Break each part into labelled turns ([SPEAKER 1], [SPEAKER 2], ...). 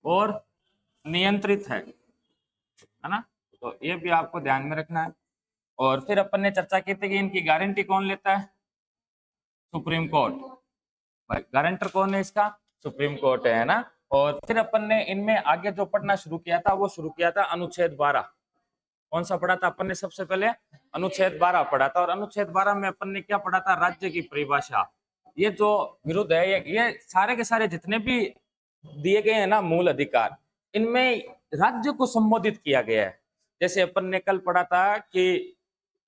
[SPEAKER 1] और नियंत्रित है ना। तो ये भी आपको ध्यान में रखना है। और फिर अपन ने चर्चा की थी कि इनकी गारंटी कौन लेता है, सुप्रीम कोर्ट। भाई गारंटर कौन है इसका, सुप्रीम कोर्ट है ना। और फिर अपन ने इनमें आगे जो पढ़ना शुरू किया था वो शुरू किया था अनुच्छेद 12। कौन सा पढ़ा था अपन ने, सबसे पहले अनुच्छेद 12 पढ़ा था। और अनुच्छेद 12 में अपन ने क्या पढ़ा था, राज्य की परिभाषा। ये जो विरुद्ध है, ये सारे के सारे जितने भी दिए गए हैं ना मूल अधिकार, इनमें राज्य को संबोधित किया गया है। जैसे अपन ने कल पढ़ा था कि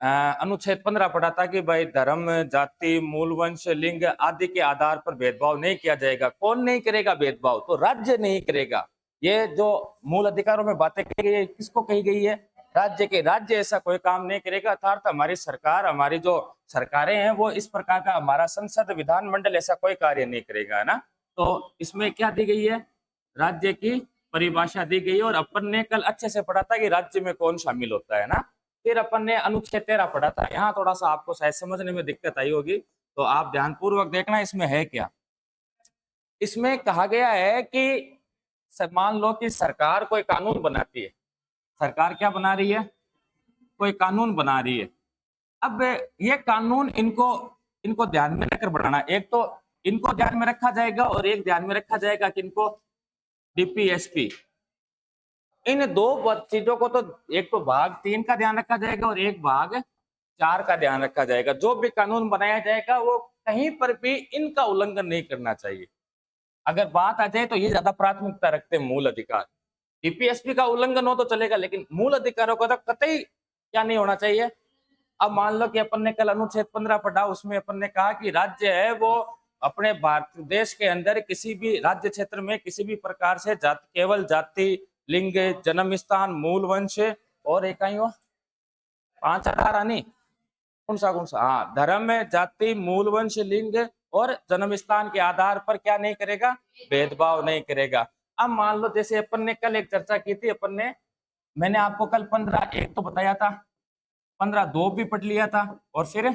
[SPEAKER 1] अनुच्छेद 15 पढ़ा था कि भाई धर्म, जाति, मूल वंश, लिंग आदि के आधार पर भेदभाव नहीं किया जाएगा। कौन नहीं करेगा भेदभाव, तो राज्य नहीं करेगा। ये जो मूल अधिकारों में बातें कही गई है, किसको कही गई है, राज्य के। राज्य ऐसा कोई काम नहीं करेगा, अर्थात हमारी सरकार, हमारी जो सरकारें हैं वो इस प्रकार का, हमारा संसद, विधानमंडल ऐसा कोई कार्य नहीं करेगा, है ना। तो इसमें क्या दी गई है, राज्य की परिभाषा दी गई है। और अपन ने कल अच्छे से पढ़ा था कि राज्य में कौन शामिल होता है ना। फिर अपन ने अनुच्छेद 13 पढ़ा था। यहाँ थोड़ा सा आपको शायद समझने में दिक्कत आई होगी, तो आप ध्यानपूर्वक देखना इसमें है क्या। इसमें कहा गया है कि मान लो कि सरकार कोई कानून बनाती है, सरकार क्या बना रही है, कोई कानून बना रही है। अब ये कानून इनको इनको ध्यान में रखकर बनाना। एक तो इनको ध्यान में रखा जाएगा और एक ध्यान में रखा जाएगा कि इनको डीपीएसपी। इन दो चीजों को तो एक तो भाग 3 का ध्यान रखा जाएगा और एक भाग 4 का ध्यान रखा जाएगा। जो भी कानून बनाया जाएगा वो कहीं पर भी इनका उल्लंघन नहीं करना चाहिए। अगर बात आ जाए तो ये ज्यादा प्राथमिकता रखते हैं मूल अधिकार। डीपीएसपी का उल्लंघन हो तो चलेगा, लेकिन मूल अधिकारों का तो कतई क्या नहीं होना चाहिए। अब मान लो कि अपन ने कल अनुच्छेद 15 पढ़ा, उसमें अपन ने कहा कि राज्य है वो अपने भारत देश के अंदर किसी भी राज्य क्षेत्र में किसी भी प्रकार से केवल जाति, लिंग, जन्म स्थान, मूल वंश और इकाइयों 5 आधार आनी कौन सा, हाँ, धर्म, जाति, मूल वंश, लिंग और जन्म स्थान के आधार पर क्या नहीं करेगा, भेदभाव नहीं करेगा। अब मान लो जैसे अपन ने कल एक चर्चा की थी, अपन ने, मैंने आपको कल 15(1) तो बताया था, 15(2) भी पढ़ लिया था और फिर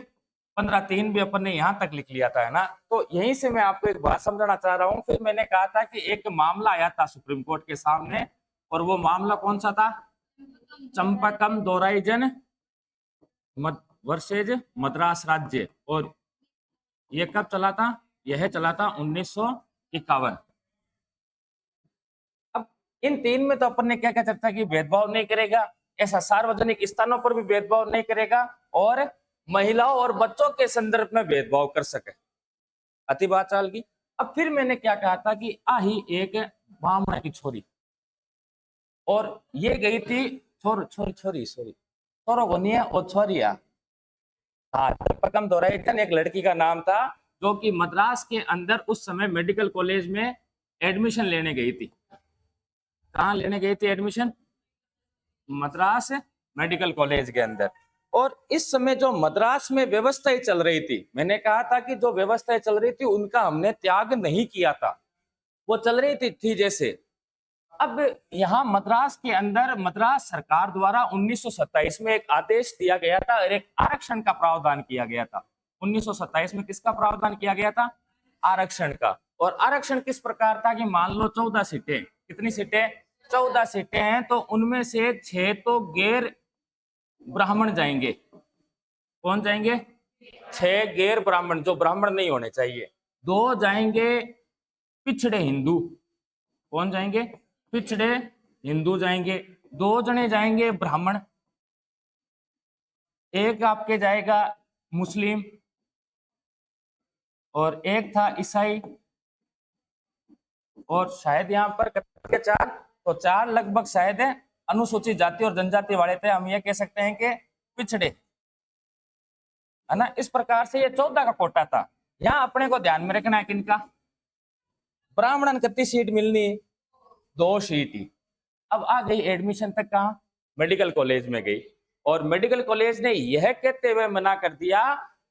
[SPEAKER 1] 15(3) भी अपन ने यहाँ तक लिख लिया था, है ना। तो यहीं से मैं आपको एक बात समझाना चाह रहा हूँ। फिर मैंने कहा था कि एक मामला आया था सुप्रीम कोर्ट के सामने, और वो मामला कौन सा था, चंपकम दोराइजन वर्सेज मद्रास राज्य। और ये कब चला था, यह चला था 1951। अब इन 3 में तो अपन ने क्या क्या चर्चा की, भेदभाव नहीं करेगा, ऐसा सार्वजनिक स्थानों पर भी भेदभाव नहीं करेगा, और महिलाओं और बच्चों के संदर्भ में भेदभाव कर सके, अति बात चाल की। अब फिर मैंने क्या कहा था कि आही एक ब्राह्मण की छोरी, और ये गई थी छोरी छोरो को नहीं है और छोरिया, हाँ, चंपकम दोराइजन एक लड़की का नाम था जो कि मद्रास के अंदर उस समय मेडिकल कॉलेज में एडमिशन लेने गई थी। कहाँ लेने गई थी एडमिशन, मद्रास मेडिकल कॉलेज के अंदर। और इस समय जो मद्रास में व्यवस्थाएं चल रही थी, मैंने कहा था कि जो व्यवस्थाएं चल रही थी उनका हमने त्याग नहीं किया था, वो चल रही थी जैसे। अब यहाँ मद्रास के अंदर मद्रास सरकार द्वारा 1927 में एक आदेश दिया गया था और एक आरक्षण का प्रावधान किया गया था। 1927 में किसका प्रावधान किया गया था, आरक्षण का। और आरक्षण किस प्रकार था कि मान लो 14 सीटें, कितनी सीटें, 14 सीटें हैं, तो उनमें से 6 तो गैर ब्राह्मण जाएंगे। कौन जाएंगे, 6 गैर ब्राह्मण, जो ब्राह्मण नहीं होने चाहिए। 2 जाएंगे पिछड़े हिंदू, कौन जाएंगे, पिछड़े हिंदू जाएंगे। 2 जने जाएंगे ब्राह्मण, एक आपके जाएगा मुस्लिम, और एक था ईसाई, और शायद यहाँ पर के 4, तो 4 लगभग शायद है अनुसूचित जाति और जनजाति वाले थे। हम ये कह सकते हैं कि पिछड़े, है ना। इस प्रकार से ये 14 का कोटा था। यहाँ अपने को ध्यान में रखना है किनका, ब्राह्मणन कितनी सीट मिलनी, 2 सीट ही। अब आ गई एडमिशन तक, कहा, मेडिकल कॉलेज में गई, और मेडिकल कॉलेज ने यह कहते हुए मना कर दिया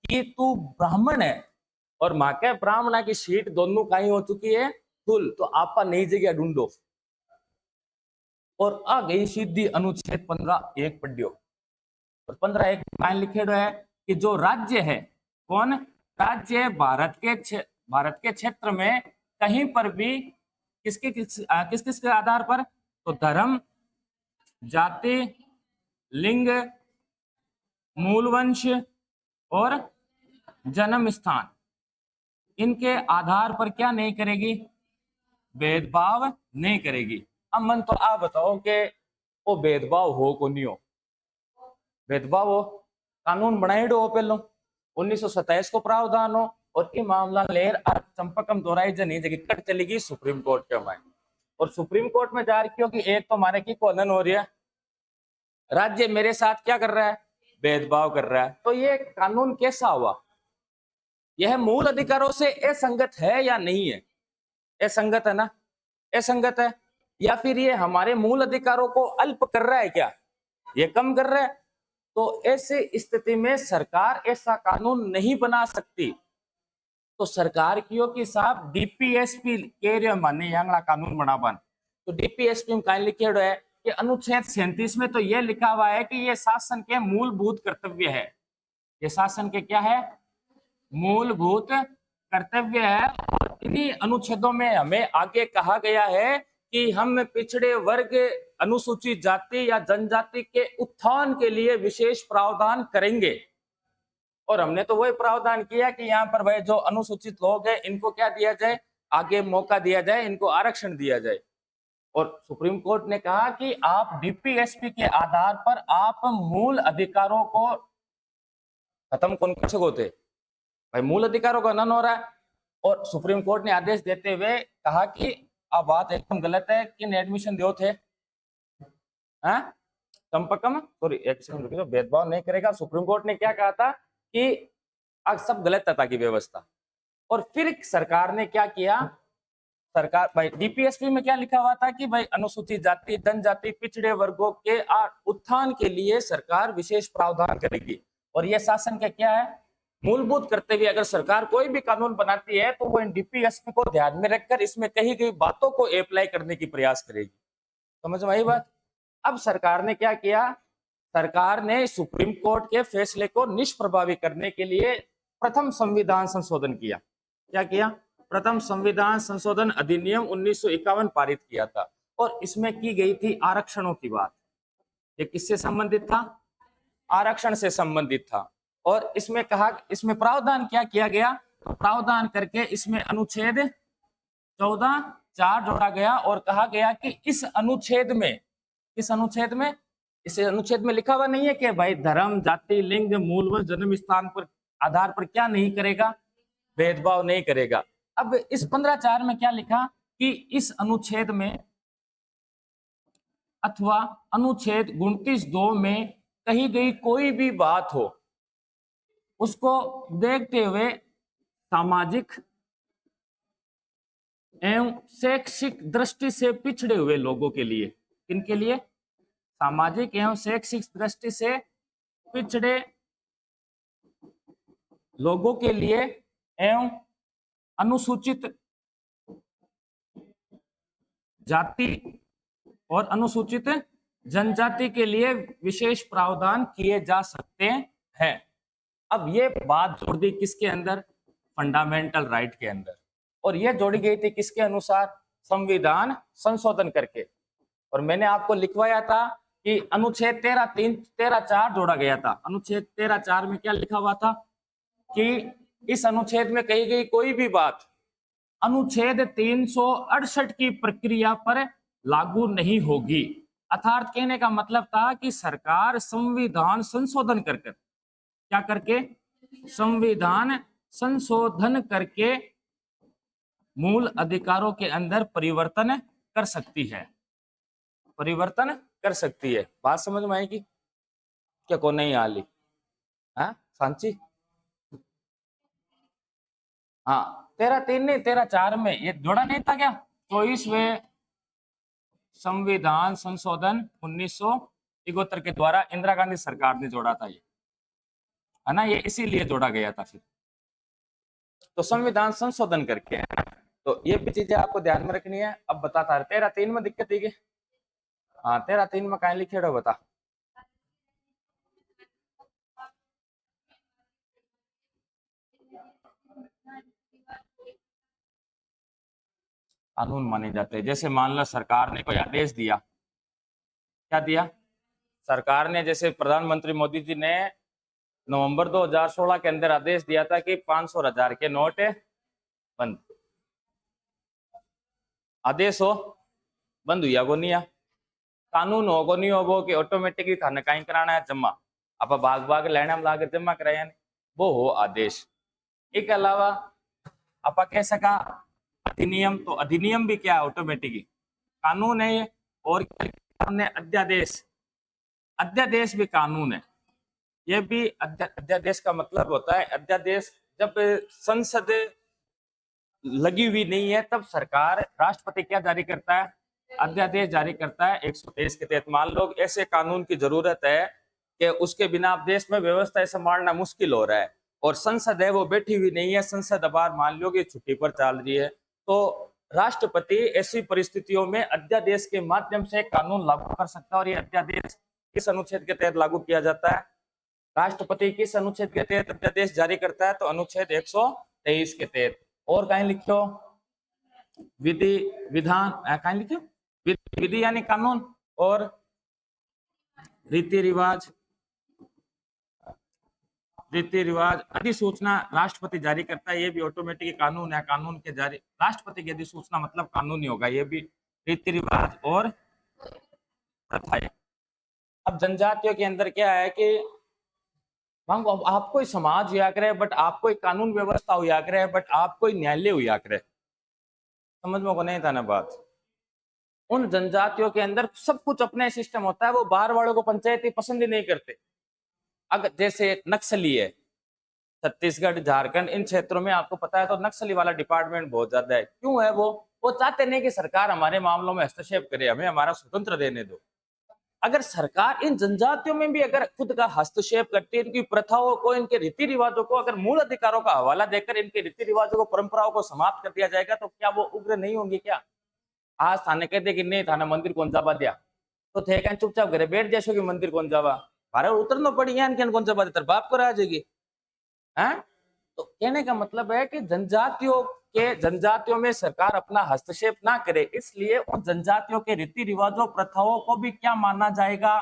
[SPEAKER 1] कि तू ब्राह्मण है और मां के ब्राह्मणा की सीट दोनों का ही हो चुकी है फुल, तो आपा नई जगह ढूंढो। और आ गई सीधी अनुच्छेद 15(1) पढ़ियो, और 15(1) में लिखे है कि जो राज्य है, कौन, राज्य भारत के क्षेत्र में कहीं पर भी किस किस के आधार पर? तो धर्म, जाति, लिंग, मूल वंश और जन्म स्थान, इनके आधार पर क्या नहीं करेगी? भेदभाव नहीं करेगी। अब मन तो आप बताओ कि वो भेदभाव हो को नहीं हो? भेदभाव हो, कानून बनाई हो पहलो 1927 को प्रावधान हो, और ये मामला लेर चंपकम दोहराई जनी जगह कट चलेगी सुप्रीम कोर्ट के हमारे, और सुप्रीम कोर्ट में जा रही हो कि एक तो हमारे की कोलन हो रही है, राज्य मेरे साथ क्या कर रहा है? भेदभाव कर रहा है। तो ये कानून कैसा हुआ? यह मूल अधिकारों से असंगत है या नहीं है? असंगत है ना? असंगत है। या फिर ये हमारे मूल अधिकारों को अल्प कर रहा है क्या? ये कम कर रहा है। तो ऐसी स्थिति में सरकार ऐसा कानून नहीं बना सकती। तो सरकार की कि साहब डीपीएसपी के माने यांगला कानून बनावन। तो डीपीएसपी में क्या लिखे है कि अनुच्छेद 37 में तो यह लिखा हुआ है कि यह शासन के मूलभूत कर्तव्य है। ये शासन के क्या है? मूलभूत कर्तव्य है। और इन्हीं अनुच्छेदों में हमें आगे कहा गया है कि हम पिछड़े वर्ग, अनुसूचित जाति या जनजाति के उत्थान के लिए विशेष प्रावधान करेंगे। और हमने तो वही प्रावधान किया कि यहाँ पर भाई जो अनुसूचित लोग हैं इनको क्या दिया जाए? आगे मौका दिया जाए, इनको आरक्षण दिया जाए। और सुप्रीम कोर्ट ने कहा कि आप डीपीएसपी के आधार पर आप मूल अधिकारों को खत्म कौन कर सकोते? भाई मूल अधिकारों का हनन हो रहा है। और सुप्रीम कोर्ट ने आदेश देते हुए कहा कि अब बात एकदम गलत है, किन एडमिशन दो थे? संपकम सॉरी एक सेकंड रुकिए, भेदभाव नहीं करेगा। सुप्रीम कोर्ट ने क्या कहा था कि आज सब गलत था की व्यवस्था। और फिर सरकार ने क्या किया? सरकार भाई डीपीएसपी में क्या लिखा हुआ था कि भाई अनुसूचित जाति, जनजाति, पिछड़े वर्गों के उत्थान के लिए सरकार विशेष प्रावधान करेगी। और यह शासन का क्या है? मूलभूत कर्तव्य। अगर सरकार कोई भी कानून बनाती है तो वो इन डीपीएसपी को ध्यान में रखकर इसमें कही गई बातों को अप्लाई करने की प्रयास करेगी। समझ में आई बात? अब सरकार ने क्या किया? सरकार ने सुप्रीम कोर्ट के फैसले को निष्प्रभावी करने के लिए प्रथम संविधान संशोधन किया। क्या किया? प्रथम संविधान संशोधन अधिनियम 1951 पारित किया था। और इसमें की गई थी आरक्षणों की बात। ये किससे संबंधित था? आरक्षण से संबंधित था। और इसमें कहा, इसमें प्रावधान क्या किया गया? प्रावधान करके इसमें अनुच्छेद 14(4) जोड़ा गया और कहा गया कि इस अनुच्छेद में, इस अनुच्छेद में, इस अनुच्छेद में लिखा हुआ नहीं है कि भाई धर्म, जाति, लिंग, मूल व जन्म स्थान पर आधार पर क्या नहीं करेगा? भेदभाव नहीं करेगा। अब इस 15(4) में क्या लिखा कि इस अनुच्छेद में अथवा अनुच्छेद 29(2) में कही गई कोई भी बात हो, उसको देखते हुए सामाजिक एवं शैक्षिक दृष्टि से पिछड़े हुए लोगों के लिए, किनके लिए? सामाजिक एवं शैक्षिक दृष्टि से पिछड़े लोगों के लिए एवं अनुसूचित जाति और अनुसूचित जनजाति के लिए विशेष प्रावधान किए जा सकते हैं। अब ये बात जोड़ दी किसके अंदर? फंडामेंटल राइट के अंदर। और ये जोड़ी गई थी किसके अनुसार? संविधान संशोधन करके। और मैंने आपको लिखवाया था कि अनुच्छेद 13(4) जोड़ा गया था। अनुच्छेद 13(4) में क्या लिखा हुआ था कि इस अनुच्छेद में कही गई कोई भी बात अनुच्छेद 368 की प्रक्रिया पर लागू नहीं होगी। अर्थात कहने का मतलब था कि सरकार संविधान संशोधन करके, क्या करके? संविधान संशोधन करके मूल अधिकारों के अंदर परिवर्तन कर सकती है, परिवर्तन कर सकती है। बात समझ में आएगी क्या? को नहीं आली? हाँ सांची? हाँ 13(3) नहीं 13(4) में ये जोड़ा नहीं था क्या? 24वें संविधान संशोधन 1971 के द्वारा इंदिरा गांधी सरकार ने जोड़ा था ये, है ना? ये इसीलिए जोड़ा गया था फिर। तो संविधान संशोधन करके, तो ये भी चीजें आपको ध्यान में रखनी है। अब बताता है 13(3) में दिक्कत है। हाँ 13(3) में कहीं लिखे बता। कानून माने जाते हैं। जैसे मान लो सरकार ने कोई आदेश दिया, क्या दिया सरकार ने, जैसे प्रधानमंत्री मोदी जी ने नवंबर 2016 के अंदर आदेश दिया था कि 500 और 1000 के नोट बंद। आदेश हो बंद हुआ को नहीं आ, कानून हो को नहीं हो वो कि ऑटोमेटिकली थाने कहीं कराना है जमा, आप भाग भाग लेने में लाकर जमा कराया वो हो आदेश। एक अलावा आप कह सका अधिनियम, तो अधिनियम भी क्या है ऑटोमेटिकली कानून है ये। और हमने अध्यादेश, अध्यादेश भी कानून है। ये भी अध्यादेश का मतलब होता है, अध्यादेश जब संसद लगी हुई नहीं है तब सरकार, राष्ट्रपति क्या जारी करता है, अध्यादेश जारी करता है 123 के तहत। मान लो ऐसे कानून की जरूरत है कि उसके बिना आप देश में व्यवस्था संभालना मुश्किल हो रहा है और संसद है वो बैठी हुई नहीं है, संसद अब मान लो कि छुट्टी पर चल रही है, तो राष्ट्रपति ऐसी परिस्थितियों में अध्यादेश के माध्यम से कानून लागू कर सकता है। और ये अध्यादेश किस अनुच्छेद के तहत लागू किया जाता है, राष्ट्रपति किस अनुच्छेद के तहत अध्यादेश जारी करता है, तो अनुच्छेद 123 के तहत। और कहीं लिखो विधि विधान, कहीं लिखो विधि यानी कानून, और रीति रिवाज, रीति रिवाज अधिसूचना राष्ट्रपति जारी करता है, ये भी ऑटोमेटिक कानून है। कानून के जारी, राष्ट्रपति की अधिसूचना मतलब कानून ही होगा, ये भी रीति रिवाज और प्रथाएं। अब जनजातियों के अंदर क्या है कि आप कोई समाज हुआ करे बट आप कोई कानून व्यवस्था हुआ करे बट आप कोई न्यायालय हुआ करे, समझ में को नहीं था ना बात। उन जनजातियों के अंदर सब कुछ अपने सिस्टम होता है, वो बाहर वालों को पंचायती पसंद ही नहीं करते। अगर जैसे नक्सली है छत्तीसगढ़ झारखंड इन क्षेत्रों में, आपको पता है तो नक्सली वाला डिपार्टमेंट बहुत ज्यादा है। क्यों है वो चाहते नहीं कि सरकार हमारे मामलों में हस्तक्षेप करे, हमें हमारा स्वतंत्र देने दो। अगर सरकार इन जनजातियों में भी अगर खुद का हस्तक्षेप करती है, इनकी प्रथाओं को, इनके रीति रिवाजों को, अगर मूल अधिकारों का हवाला देकर इनके रीति रिवाजों को, परंपराओं को समाप्त कर दिया जाएगा, तो क्या वो उग्र नहीं होंगे क्या? आज थाने कहते कि नहीं थाना मंदिर कौन जावा दिया, तो थे क्या चुपचाप घरे बैठ जैसो कि मंदिर कौन जावा, भारे उतरना पड़ी है कौन जावा तेरे बाप को रह जाएगी है। तो कहने का मतलब है कि जनजातियों में सरकार अपना हस्तक्षेप ना करे, इसलिए उन जनजातियों के रीति रिवाजों प्रथाओं को भी क्या माना जाएगा,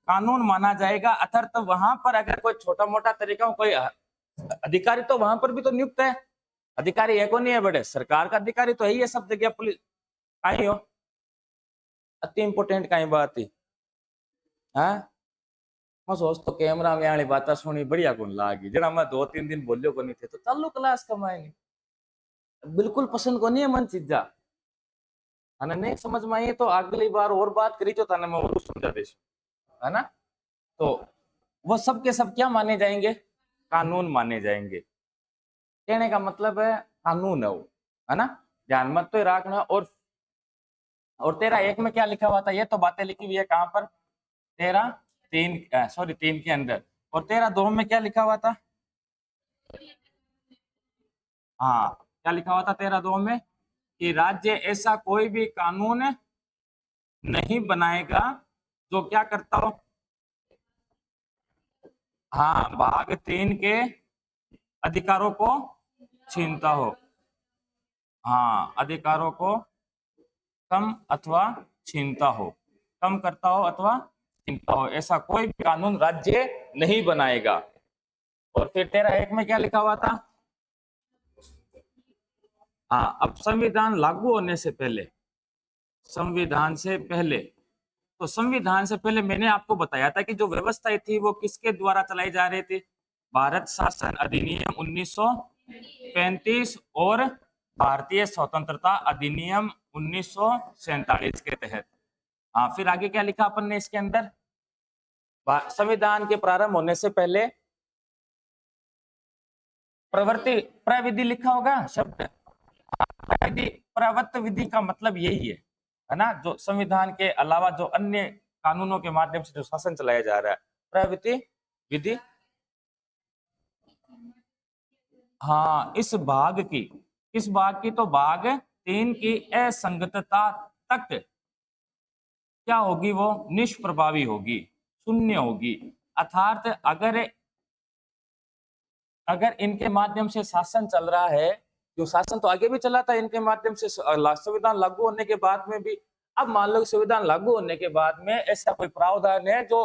[SPEAKER 1] कानून माना जाएगा। अर्थात तो वहां पर अगर कोई छोटा मोटा तरीका कोई अधिकारी, तो वहां पर भी तो नियुक्त है अधिकारी, है को नहीं है बड़े, सरकार का अधिकारी तो है ही है सब जगह, पुलिस आई हो अति इंपोर्टेंट कहीं बात ही है। मैं सोच तो कैमरा में आने बात सुनी बढ़िया कौन लागी, जरा मैं 2-3 दिन बोलियो को नहीं थे तो चालू क्लास कमाए नहीं, बिल्कुल पसंद को नहीं है मन चीजा, है ना, नहीं समझ में आई तो अगली बार और बात करी तो थाने मैं और समझा दे, है ना। तो वो सब के सब क्या माने जाएंगे, कानून माने जाएंगे। कहने का मतलब है कानून है वो, है ना, ध्यान मत तो रखना। और 13(1) में क्या लिखा हुआ था, ये तो बातें लिखी हुई है कहां पर, 3 के अंदर। और 13(2) में क्या लिखा हुआ था, हाँ क्या लिखा हुआ था 13(2) में कि राज्य ऐसा कोई भी कानून नहीं बनाएगा जो क्या करता हो, हाँ भाग 3 के अधिकारों को छीनता हो, हाँ अधिकारों को कम अथवा छीनता हो, कम करता हो अथवा छीनता हो, ऐसा कोई भी कानून राज्य नहीं बनाएगा। और फिर 13(1) में क्या लिखा हुआ था, हाँ अब संविधान लागू होने से पहले, संविधान से पहले, तो संविधान से पहले मैंने आपको बताया था कि जो व्यवस्थाएं थी वो किसके द्वारा चलाई जा रही थी, भारत शासन अधिनियम 1935 और भारतीय स्वतंत्रता अधिनियम 1947 के तहत। हाँ फिर आगे क्या लिखा अपन ने इसके अंदर, संविधान के प्रारंभ होने से पहले प्रविधि लिखा होगा शब्द, प्रवृत्त विधि का मतलब यही है ना, जो संविधान के अलावा जो अन्य कानूनों के माध्यम से जो शासन चलाया जा रहा है, प्रवृत्ति विधि। हाँ इस भाग की, किस भाग की, तो भाग 3 की असंगतता तक क्या होगी, वो निष्प्रभावी होगी, शून्य होगी। अर्थात अगर इनके माध्यम से शासन चल रहा है क्यों शासन तो आगे भी चला था इनके माध्यम से, संविधान लागू होने के बाद में भी। अब मान लो संविधान लागू होने के बाद में ऐसा कोई प्रावधान है जो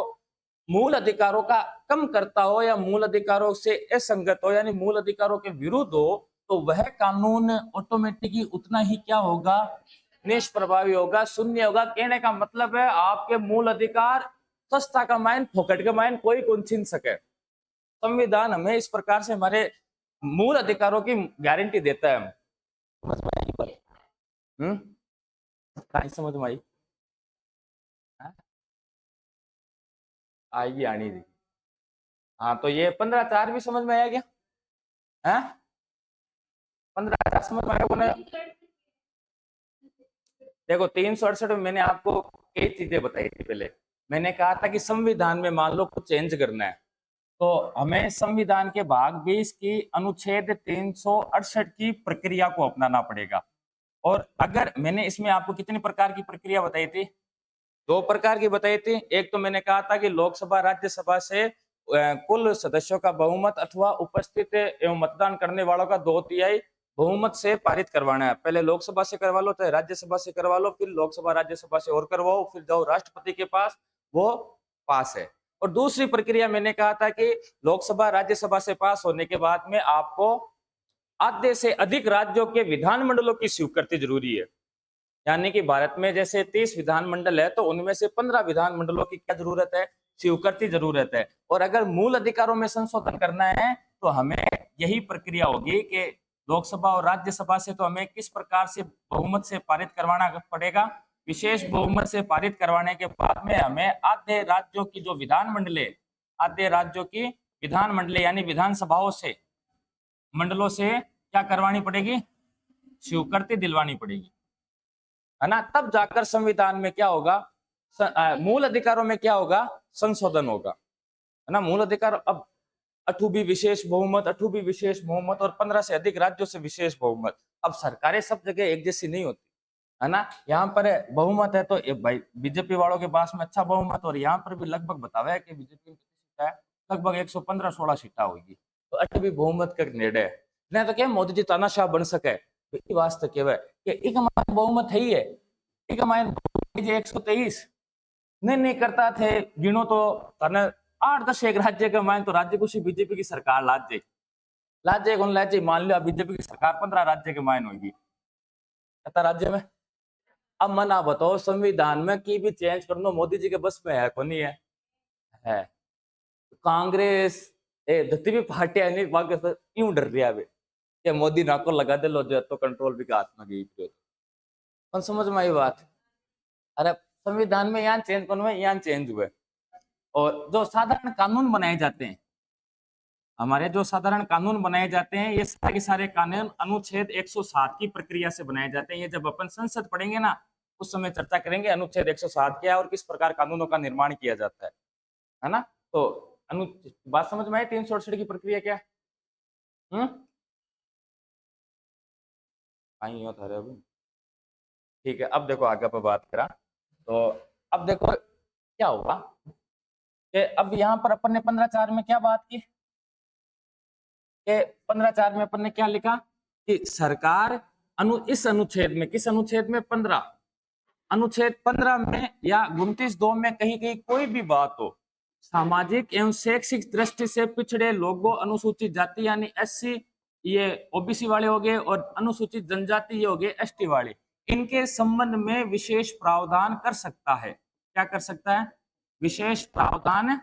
[SPEAKER 1] मूल अधिकारों का कम करता हो या मूल अधिकारों से असंगत हो, यानी मूल अधिकारों के विरुद्ध हो, तो वह कानून ऑटोमेटिकली उतना ही क्या होगा, निष्प्रभावी होगा, शून्य होगा। कहने का मतलब है आपके मूल अधिकार सस्ता का माइन फोकट का माइन कोई कौन छीन सके। संविधान हमें इस प्रकार से हमारे मूल अधिकारों की गारंटी देता है। समझ में आई बात? कहीं समझ में आई? आएगी आनी थी। हाँ तो ये 15/4 भी समझ में आया क्या? है 15/4 समझ में आया ना? देखो 368 में मैंने आपको कई चीजें बताई थी। पहले मैंने कहा था कि संविधान में मान लो कुछ चेंज करना है तो हमें संविधान के भाग 20 की अनुच्छेद 368 की प्रक्रिया को अपनाना पड़ेगा। और अगर मैंने इसमें आपको कितनी प्रकार की प्रक्रिया बताई थी? 2 प्रकार की बताई थी। एक तो मैंने कहा था कि लोकसभा राज्यसभा से कुल सदस्यों का बहुमत अथवा उपस्थित एवं मतदान करने वालों का 2/3 बहुमत से पारित करवाना है। पहले लोकसभा से करवा लो, चाहे राज्यसभा से करवा लो, फिर लोकसभा राज्यसभा से और करवाओ, फिर जाओ राष्ट्रपति के पास, वो पास है। और दूसरी प्रक्रिया मैंने कहा था कि लोकसभा राज्यसभा से पास होने के बाद में आपको आधे से अधिक राज्यों के विधानमंडलों की स्वीकृति जरूरी है। यानी कि भारत में जैसे 30 विधानमंडल है तो उनमें से 15 विधानमंडलों की क्या जरूरत है? स्वीकृति जरूरत है। और अगर मूल अधिकारों में संशोधन करना है तो हमें यही प्रक्रिया होगी कि लोकसभा और राज्यसभा से तो हमें किस प्रकार से बहुमत से पारित करवाना पड़ेगा? विशेष बहुमत से पारित करवाने के बाद में हमें आधे राज्यों की जो विधानमंडलें, आधे राज्यों की विधानमंडलें यानी विधानसभाओं से, मंडलों से क्या करवानी पड़ेगी? स्वीकृति दिलवानी पड़ेगी, है ना? तब जाकर संविधान में क्या होगा, मूल अधिकारों में क्या होगा, संशोधन होगा, है ना? मूल अधिकार अब 8 भी विशेष बहुमत, 8 भी विशेष बहुमत और 15 से अधिक राज्यों से विशेष बहुमत। अब सरकारें सब जगह एक जैसी नहीं होती, है ना? यहाँ पर बहुमत है तो भाई बीजेपी वालों के पास में अच्छा बहुमत, और यहाँ पर भी लगभग बतावा है कि बीजेपी की सीटें है लगभग 115-16 सीटें होगी, तो 8 भी बहुमत का निर्णय है। नहीं तो क्या मोदी जी तानाशाह बन सके? वास्तव केवल कि एक हमारा बहुमत है ही है, एक हमारे 123 नहीं करता थे, गिनो तो 8-10 एक राज्य के मान तो राज्य कुछ बीजेपी की सरकार लाजे कौन लाजे, मान लो बीजेपी की सरकार 15 राज्य के मान होगी, कहता राज्य में। अब मना बताओ संविधान में की भी चेंज कर लो, मोदी जी के बस में है कौन? है कांग्रेस जितनी भी पार्टियां नहीं क्यों डर रही है कि मोदी नाको लगा दे लो जो तो कंट्रोल भी का हाथ में गई। कौन समझ में आई बात? अरे संविधान में यहाँ चेंज कौन हुए? यहाँ चेंज हुए। और जो साधारण कानून बनाए जाते हैं, हमारे जो साधारण कानून बनाए जाते हैं, ये सारे के सारे कानून अनुच्छेद 107 की प्रक्रिया से बनाए जाते हैं। ये जब अपन संसद पढ़ेंगे ना उस समय चर्चा करेंगे अनुच्छेद 107 क्या है और किस प्रकार कानूनों का निर्माण किया जाता है ना? तो बात समझ में आई 368 की प्रक्रिया क्या है? ठीक है, अब देखो आगे पर बात करा तो अब देखो क्या होगा कि अब यहाँ पर अपन ने 15/4 में क्या बात की कि 15/4 में अपन ने क्या लिखा कि सरकार इस अनुच्छेद में, किस अनुच्छेद में? 15, अनुच्छेद 15 में या 29(2) में कहीं कहीं कोई भी बात हो, सामाजिक एवं शैक्षिक दृष्टि से पिछड़े लोगों, अनुसूचित जाति यानी SC, ये OBC वाले हो गए, और अनुसूचित जनजाति ये हो गए ST वाले, इनके संबंध में विशेष प्रावधान कर सकता है। क्या कर सकता है? विशेष प्रावधान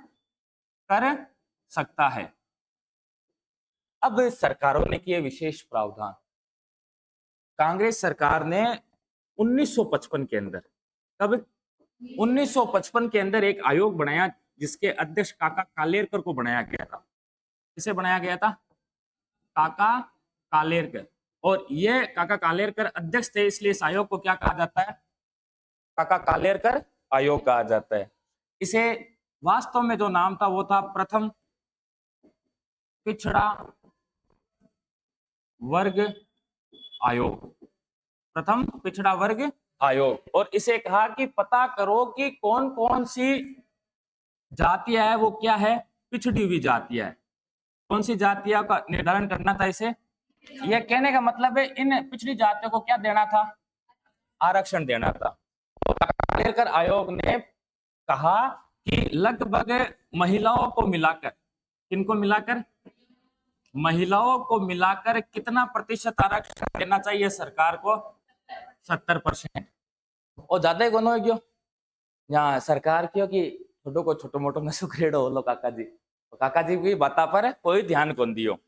[SPEAKER 1] कर सकता है। अब सरकारों ने किए विशेष प्रावधान। कांग्रेस सरकार ने 1955 के अंदर, कब? 1955 के अंदर एक आयोग बनाया जिसके अध्यक्ष काका कालेरकर को बनाया गया था। किसे बनाया गया था? काका कालेरकर। और ये काका कालेरकर अध्यक्ष थे, इसलिए इस आयोग को क्या कहा जाता है? काका कालेरकर आयोग कहा जाता है। इसे वास्तव में जो नाम था वो था प्रथम पिछड़ा वर्ग आयोग, प्रथम पिछड़ा वर्ग आयोग। और इसे कहा कि पता करो कि कौन कौन सी जातियां है वो क्या है? पिछड़ी हुई जातियां है। कौन सी जातियां का निर्धारण करना था इसे? ये कहने का मतलब है इन पिछड़ी जातियों को क्या देना था, आरक्षण देना था। तो लेकर आयोग ने कहा कि लगभग महिलाओं को मिलाकर, किनको मिलाकर, महिलाओं को मिलाकर कितना प्रतिशत आरक्षण देना चाहिए सरकार को, 70%। और ज्यादा ही कोनो गयो यहाँ सरकार क्यों कि छोटो को छोटो मोटो में सुखरेड़ो होलो काका जी, तो काका जी की बात पर कोई ध्यान कौन दियो।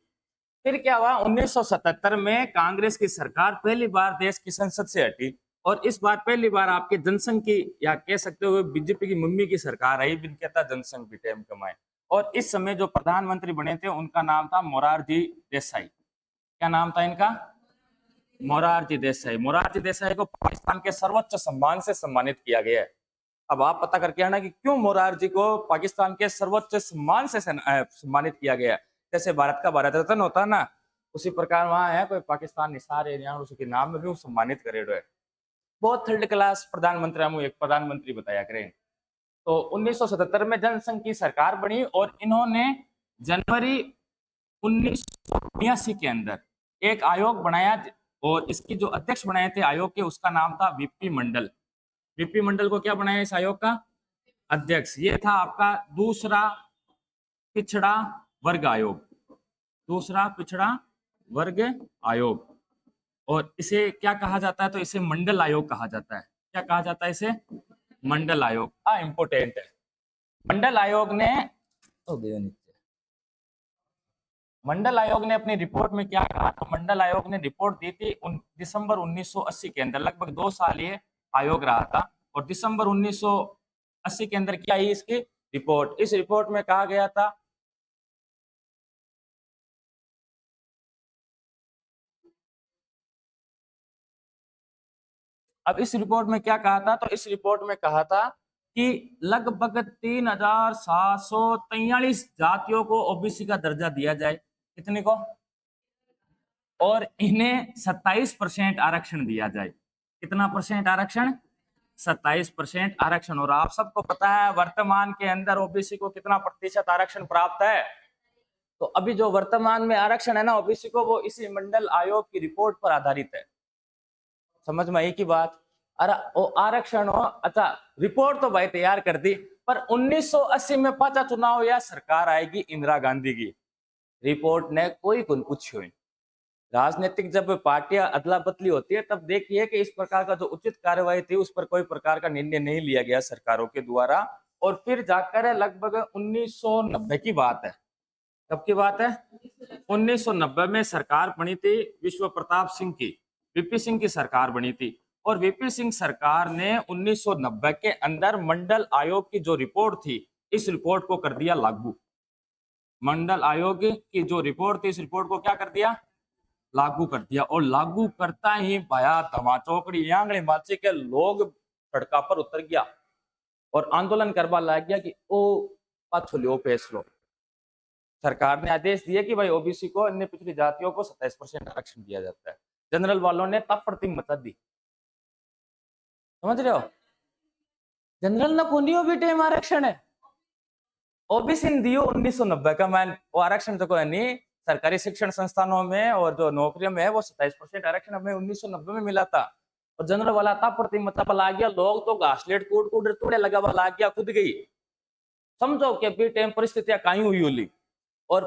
[SPEAKER 1] फिर क्या हुआ, 1977 में कांग्रेस की सरकार पहली बार देश की संसद से हटी और इस बार पहली बार आपके जनसंघ की या कह सकते हो बीजेपी की मम्मी की सरकार आई, बिन कहता जनसंघ भी टाइम कमाए। और इस समय जो प्रधानमंत्री बने थे उनका नाम था मोरारजी देसाई। क्या नाम था इनका, मोरारजी देसाई। मोरारजी देसाई को पाकिस्तान के सर्वोच्च सम्मान से सम्मानित किया गया है। अब आप पता करके आना कि क्यों मोरारजी को पाकिस्तान के सर्वोच्च सम्मान से सम्मानित किया गया है। जैसे भारत का भारत रत्न होता है ना, उसी प्रकार वहां है कोई पाकिस्तान निसार एरिया उसके नाम में भी सम्मानित करेडो है। बहुत थर्ड क्लास प्रधानमंत्री हम एक प्रधानमंत्री बताया करें। तो 1977 में जनसंघ की सरकार बनी और इन्होंने जनवरी 1982 के अंदर एक आयोग बनाया और इसकी जो अध्यक्ष बनाए थे आयोग के, उसका नाम था वीपी मंडल। वीपी मंडल को क्या बनाया इस आयोग का अध्यक्ष, ये था आपका दूसरा पिछड़ा वर्ग आयोग, दूसरा पिछड़ा वर्ग आयोग। और इसे क्या कहा जाता है, तो इसे मंडल आयोग कहा जाता है। क्या कहा जाता है इसे, मंडल आयोग। इंपोर्टेंट है। मंडल आयोग ने मंडल आयोग ने अपनी रिपोर्ट में क्या कहा, तो मंडल आयोग ने रिपोर्ट दी थी दिसंबर 1980 के अंदर, लगभग 2 साल ये आयोग रहा था। और दिसंबर 1980 के अंदर क्या आई इसकी रिपोर्ट, इस रिपोर्ट में कहा गया था अब इस रिपोर्ट में क्या कहा था, तो इस रिपोर्ट में कहा था कि लगभग 3743 जातियों को ओबीसी का दर्जा दिया जाए। कितने को, और इन्हें 27% आरक्षण दिया जाए। कितना परसेंट आरक्षण, 27% आरक्षण। और आप सबको पता है वर्तमान के अंदर ओबीसी को कितना प्रतिशत आरक्षण प्राप्त है। तो अभी जो वर्तमान में आरक्षण है ना ओबीसी को, वो इसी मंडल आयोग की रिपोर्ट पर आधारित है। समझ में आई की बात। अरे वो आरक्षण हो, अच्छा रिपोर्ट तो भाई तैयार कर दी, पर 1980 में पांचा चुनाव या सरकार आएगी इंदिरा गांधी की, रिपोर्ट ने कोई कुछ पूछी हुई। राजनीतिक जब पार्टियां अदला बदली होती है तब देखिए कि इस प्रकार का जो उचित कार्यवाही थी उस पर कोई प्रकार का निर्णय नहीं लिया गया सरकारों के द्वारा। और फिर जाकर लगभग 1990 की बात है। कब की बात है, 1990 में सरकार बनी थी विश्व प्रताप सिंह की, वीपी सिंह की सरकार बनी थी। और वीपी सिंह सरकार ने 1990 के अंदर मंडल आयोग की जो रिपोर्ट थी, इस रिपोर्ट को कर दिया लागू। मंडल आयोग की जो रिपोर्ट थी, इस रिपोर्ट को क्या कर दिया, लागू कर दिया। और लागू करता ही भाया धमाचौकड़ी आंगली माची के लोग सड़का पर उतर गया और आंदोलन करवा लग गया कि ओ पाछो लो फैसलो। सरकार ने आदेश दिए कि भाई ओबीसी को, अन्य पिछड़ी जातियों को 27% आरक्षण दिया जाता है। जनरल वालों ने तब प्रतिम मचा दी। समझ रहे हो, जनरल ना कोनियो भी टाइम आरक्षण है, ओबीसी ने दियो 1990 का मैन वो आरक्षण जो है नहीं सरकारी शिक्षण संस्थानों में और जो नौकरियों में है वो 27% आरक्षण हमें 1990 में मिला था। और जनरल वाला था प्रतिम मचा ला गया, लोग तो घासलेट कूट कूट तोड़े लगा ला गया, खुद गई। समझो कि अभी टाइम परिस्थितियां कहीं हुई होली। और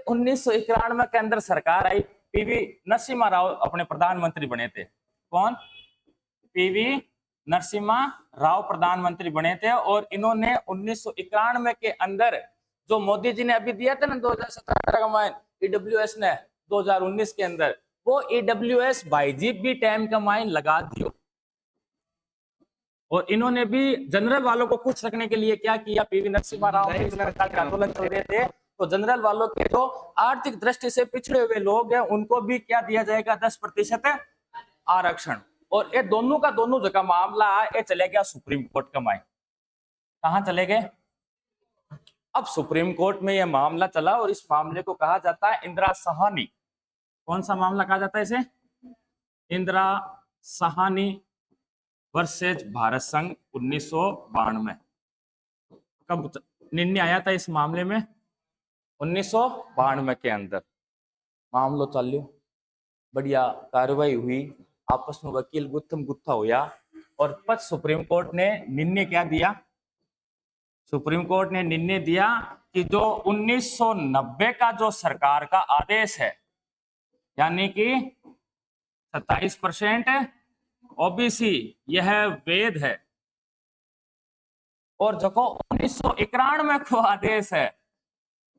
[SPEAKER 1] 1991 के अंदर सरकार आई, पीवी नरसिम्हा राव अपने प्रधानमंत्री बने थे। कौन, पीवी नरसिम्हा राव प्रधानमंत्री बने थे। और इन्होंने 1991 के अंदर जो मोदी जी ने अभी दिया था ना 2017 का माइन ईडब्ल्यूएस ने 2019 के अंदर, वो ईडब्ल्यूएस बाईजीप भी टाइम का माइन लगा दियो। और इन्होंने भी जनरल वालों को खुश रखने के लिए क्या किया, पीवी नरसिम्हा राव ने इस प्रकार के आंदोलन चल रहे थे, तो जनरल वालों के जो आर्थिक दृष्टि से पिछड़े हुए लोग हैं उनको भी क्या दिया जाएगा, 10% आरक्षण। और ये दोनों का दोनों जगह मामला ये चले गया सुप्रीम कोर्ट का माइन। कहां चले गए, अब सुप्रीम कोर्ट में यह मामला चला और इस मामले को कहा जाता है इंदिरा साहनी। कौन सा मामला कहा जाता है इसे, इंदिरा साहनी वर्सेज भारत संघ 1992। कब निर्णय आया था इस मामले में, 1992 के अंदर मामलो चलियो। बढ़िया कार्रवाई हुई, आपस में वकील गुत्थम गुत्था हुआ और पद सुप्रीम कोर्ट ने निर्णय क्या दिया? सुप्रीम कोर्ट ने निर्णय दिया कि जो 1990 का जो सरकार का आदेश है, यानी कि 27% ओबीसी, यह वैध है। और जो 1991 को आदेश है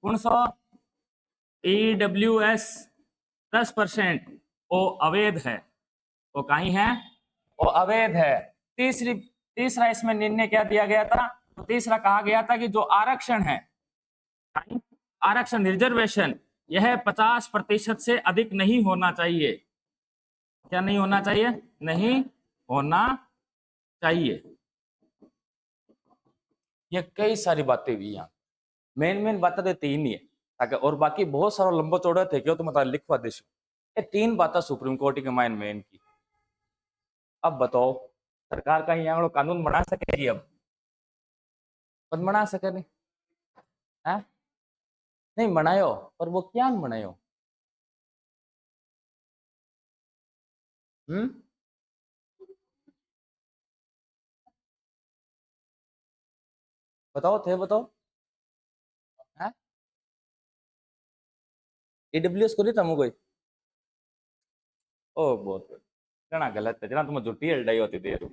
[SPEAKER 1] 1900 10% वो अवैध है, वो कहीं है, वो अवैध है। तीसरा इसमें निर्णय क्या दिया गया था? तो तीसरा कहा गया था कि जो आरक्षण है, आरक्षण रिजर्वेशन, यह 50% से अधिक नहीं होना चाहिए। क्या नहीं होना चाहिए? नहीं होना चाहिए। ये कई सारी बातें हुई यहाँ, मेन बातें तो तीन ही है, ताकि और बाकी बहुत सारा लंबो चौड़ा थे क्यों तो मतलब लिखवा दे। ये तीन बातें सुप्रीम कोर्ट के माइन मेन की। अब बताओ सरकार का यहाँ कानून बना सकेगी? अब बना सके नहीं है? नहीं बनायो, पर वो क्या बनायो? बताओ थे, बताओ है? ईडब्ल्यूएस को नहीं था कोई? ओ बहुत घना गलत है, जना तुम झूठी हल्डाई होती देर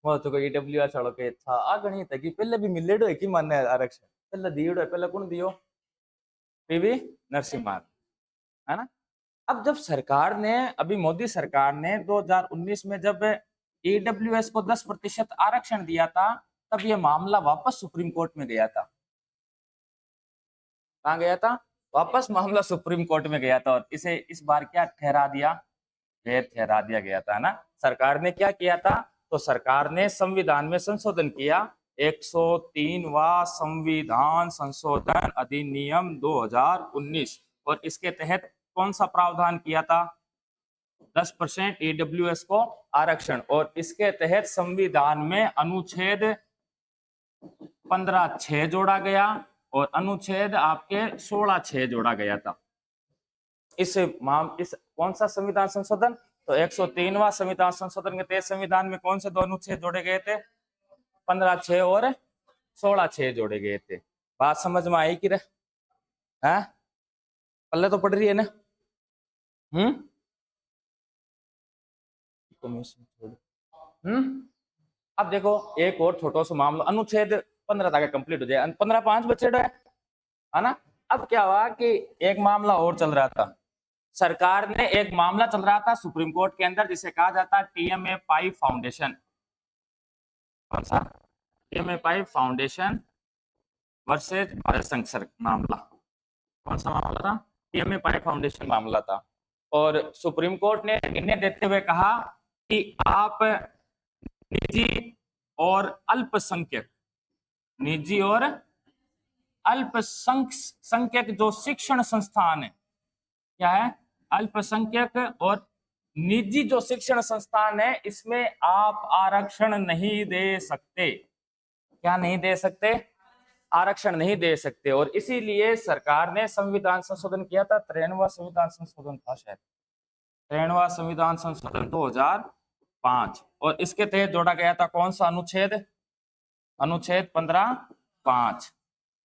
[SPEAKER 1] वो तो कोई ईडब्ल्यूएस वालों के था आ गणी था कि पहले भी मिलेडो है कि मानने आरक्षण पहले दियो है, पहले कौन दियो? पीवी नरसिम्हा, है ना? अब जब सरकार ने, अभी मोदी सरकार ने 2019 में जब ईडब्ल्यूएस को 10% आरक्षण दिया था, तब ये मामला वापस सुप्रीम कोर्ट में गया था। कहाँ गया था? वापस मामला सुप्रीम कोर्ट में गया था और इसे इस बार क्या ठहरा दिया? वैध ठहरा दिया गया था ना। सरकार ने क्या किया था? तो सरकार ने संविधान में संशोधन किया, 103वां संविधान संशोधन अधिनियम 2019, और इसके तहत कौन सा प्रावधान किया था? 10% ईडब्ल्यूएस को आरक्षण, और इसके तहत संविधान में अनुच्छेद 15(6) जोड़ा गया और अनुच्छेद आपके 16(6) जोड़ा गया था। इस कौन सा संविधान संशोधन? तो 103वां संविधान संशोधन के तहत संविधान में कौन से दो अनुच्छेद जोड़े गए थे? 15(6) और 16(6) जोड़े गए थे। बात समझ में आई कि रे? है पल्ले तो पड़ रही है ना? अब देखो एक और छोटा सा मामला, अनुच्छेद 15 तक कंप्लीट हो जाए, 15(5) बचे है ना। अब क्या हुआ कि एक मामला और चल रहा था, सरकार ने एक मामला चल रहा था सुप्रीम कोर्ट के अंदर जिसे कहा जाता है टीएमए पाई फाउंडेशन। कौन सा? टीएमए पाई फाउंडेशन वर्सेज भारत संघ मामला। कौन सा मामला था? टीएमए पाई फाउंडेशन मामला था। और सुप्रीम कोर्ट ने निर्णय देते हुए कहा कि आप निजी और अल्पसंख्यक, निजी और अल्पसंख्यक जो शिक्षण संस्थान है, क्या है? अल्पसंख्यक और निजी जो शिक्षण संस्थान है, इसमें आप आरक्षण नहीं दे सकते। क्या नहीं दे सकते? आरक्षण नहीं दे सकते। और इसीलिए सरकार ने संविधान संशोधन किया था, 93वां संविधान संशोधन था शायद, 93वां संविधान संशोधन 2005, और इसके तहत जोड़ा गया था कौन सा अनुच्छेद? अनुच्छेद 15(5),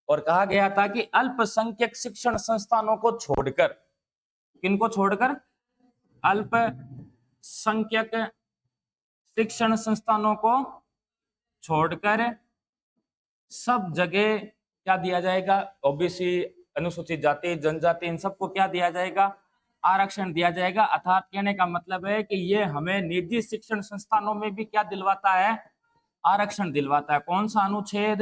[SPEAKER 1] और कहा गया था कि अल्पसंख्यक शिक्षण संस्थानों को छोड़कर, किनको छोड़कर? अल्पसंख्यक शिक्षण संस्थानों को छोड़कर सब जगह क्या दिया जाएगा? ओबीसी, अनुसूचित जाति, जनजाति, इन सबको क्या दिया जाएगा? आरक्षण दिया जाएगा। अर्थात कहने का मतलब है कि ये हमें निजी शिक्षण संस्थानों में भी क्या दिलवाता है? आरक्षण दिलवाता है। कौन सा अनुच्छेद?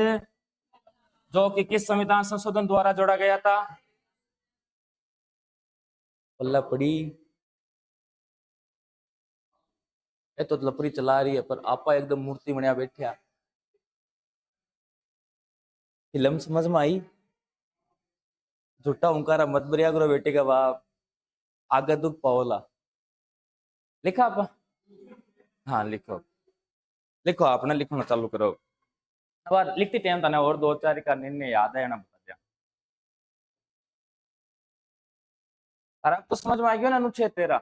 [SPEAKER 1] जो कि किस संविधान संशोधन द्वारा जोड़ा गया था? पल्ला पड़ी ये तो लपड़ी चला रही है, पर आपा एकदम मूर्ति बनिया बैठा। फिल्म समझ में आई? झूठा हुंकारा मत बरिया करो बेटे का बाप, आगे दुख पाओला। लिखा आप? हाँ लिखो, लिखो आपने लिखना चालू करो। अब लिखती टाइम था और 2-4 का निर्णय याद है ना, बता दिया। और अब तो समझ में आ गया ना अनुच्छेद 13?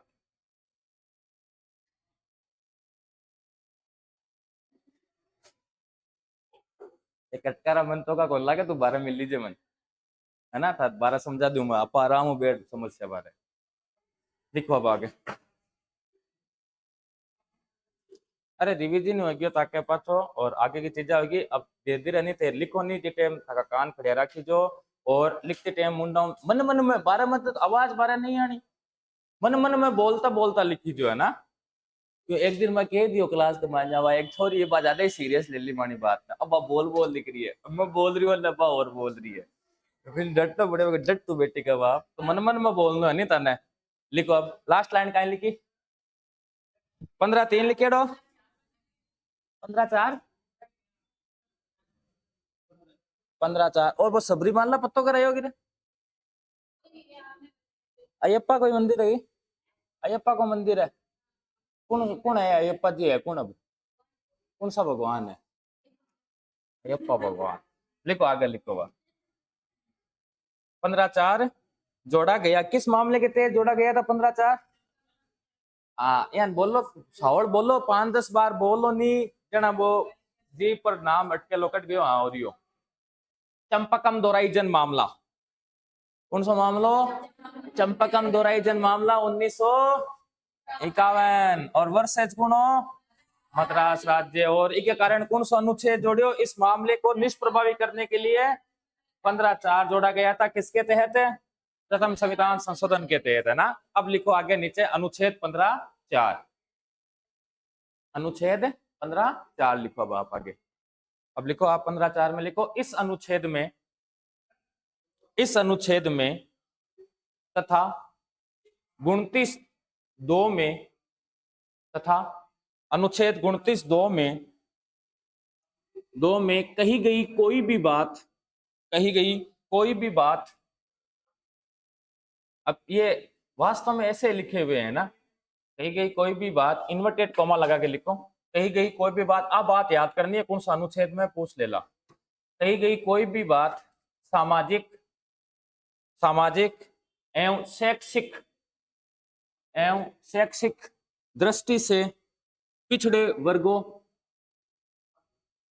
[SPEAKER 1] एक कटकारा मन तो का कोल्ला के तू 12 मिल लीजिए मन, है ना, था 12 समझा दूं मैं, आप आराम हो बैठ समस्या बारे। लिखो अब आगे। अरे रिवीजन हो गयो ताके पाछो और आगे की चीजें होगी। अब धीरे धीरे नहीं थे लिखो नहीं थे टाइम था कान खड़े रखी जो, और लिखते टाइम मुंडा मन मन में बारह मतलब आवाज बारह नहीं आनी, मन मन में बोलता बोलता लिखी जो है ना। तो एक दिन मैं कह दियो क्लास के मान जावा एक छोरी ये बात ज्यादा ही सीरियस ले ली मानी बात ना, अब बोल बोल लिख रही है, अब मैं बोल रही हूँ लबा और बोल रही है, तो फिर डट तो बड़े डट तू बेटी का बाप, तो मन मन में बोलना है नहीं तने। लिखो अब लास्ट लाइन कहीं लिखी, 15-3 लिखे डो, 15-4, 15-4 और वो सबरी मान ला पत्तों कर होगी रे। अयप्पा कोई मंदिर है, अयप्पा को मंदिर है, कौन कौन है अयप्पा जी है कौन, अब कौन सा भगवान है अयप्पा भगवान। लिखो आगे लिखो वह 15-4 जोड़ा गया, किस मामले के तहत जोड़ा गया था 15-4? हाँ यार बोलो सावड़ बोलो 5-10 बार बोलो नहीं जना वो जी पर नाम अटके लोकट गयो। हाँ और यो चंपकम दोराईजन मामला, कौन सा मामलो? चंपकम दोराईजन मामला 1951 और वर्ष है कौन? मद्रास राज्य। और इसके कारण कौन सा अनुच्छेद जोड़ियो इस मामले को निष्प्रभावी करने के लिए? 15-4 जोड़ा गया था, किसके तहत? प्रथम संविधान संशोधन के तहत, है ना। अब लिखो आगे नीचे अनुच्छेद 15-4, अनुच्छेद 15-4 लिखो अब आप आगे। अब लिखो आप 15-4 में लिखो इस अनुच्छेद में तथा 29(2) में तथा अनुच्छेद 29(2) में कही गई कोई भी बात, अब ये वास्तव में ऐसे लिखे हुए हैं ना, कही गई कोई भी बात, इन्वर्टेड कॉमा लगा के लिखो, कही गई कोई भी बात, अब बात याद करनी है कौन सा अनुच्छेद में पूछ लेला। कही गई कोई भी बात सामाजिक एवं शैक्षिक दृष्टि से पिछड़े वर्गों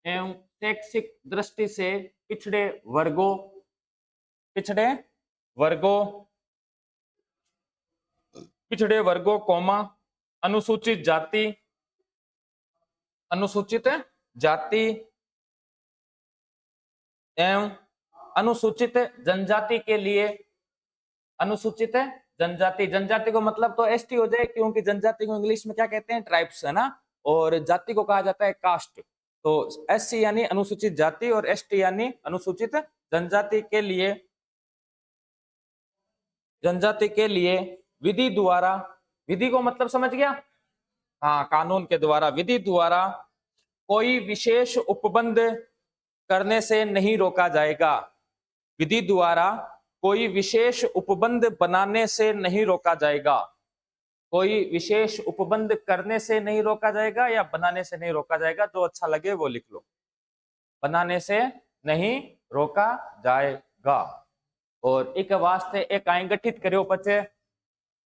[SPEAKER 1] एवं शैक्षिक दृष्टि से पिछड़े वर्गों कौमा अनुसूचित जाति एवं अनुसूचित जनजाति के लिए, अनुसूचित जनजाति को मतलब तो एसटी हो जाए, क्योंकि जनजाति को इंग्लिश में क्या कहते हैं? ट्राइब्स, है ना, और जाति को कहा जाता है कास्ट। तो एससी यानी अनुसूचित जाति और एसटी यानी अनुसूचित जनजाति के लिए विधि द्वारा, विधि को मतलब समझ गया? हाँ कानून के द्वारा, विधि द्वारा कोई विशेष उपबंध करने से नहीं रोका जाएगा, विधि द्वारा कोई विशेष उपबंध बनाने से नहीं रोका जाएगा, कोई विशेष उपबंध करने से नहीं रोका जाएगा या बनाने से नहीं रोका जाएगा, जो अच्छा लगे वो लिख लो। बनाने से नहीं रोका जाएगा। और एक वास्ते एक आय गठित करो पचे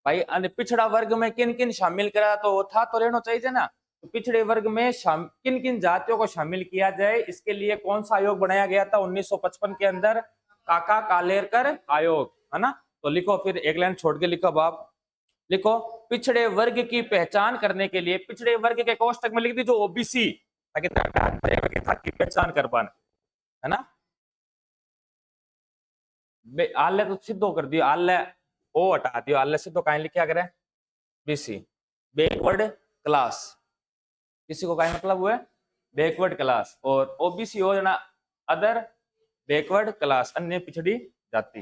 [SPEAKER 1] भाई, पिछड़ा वर्ग में किन किन शामिल करा, तो था तो रहना चाहिए ना। तो पिछड़े वर्ग में किन किन जातियों को शामिल किया जाए, इसके लिए कौन सा आयोग बनाया गया था 1955 के अंदर? काका कालेरकर आयोग, है ना। तो लिखो फिर एक लाइन छोड़ के लिखो बाप, लिखो पिछड़े वर्ग की पहचान करने के लिए, पिछड़े वर्ग के कोष्टक में लिख दी जो ओबीसी, ताकि पहचान कर पाए, है ना। आले तो सिद्धो कर दियो, आले ओ हटा दियो, आले सिद्धो कहीं लिखा करे बीसी, बैकवर्ड क्लास, किसी को कहीं मतलब हुआ बैकवर्ड क्लास, और ओबीसी हो जाना अदर बैकवर्ड क्लास, अन्य पिछड़ी जाति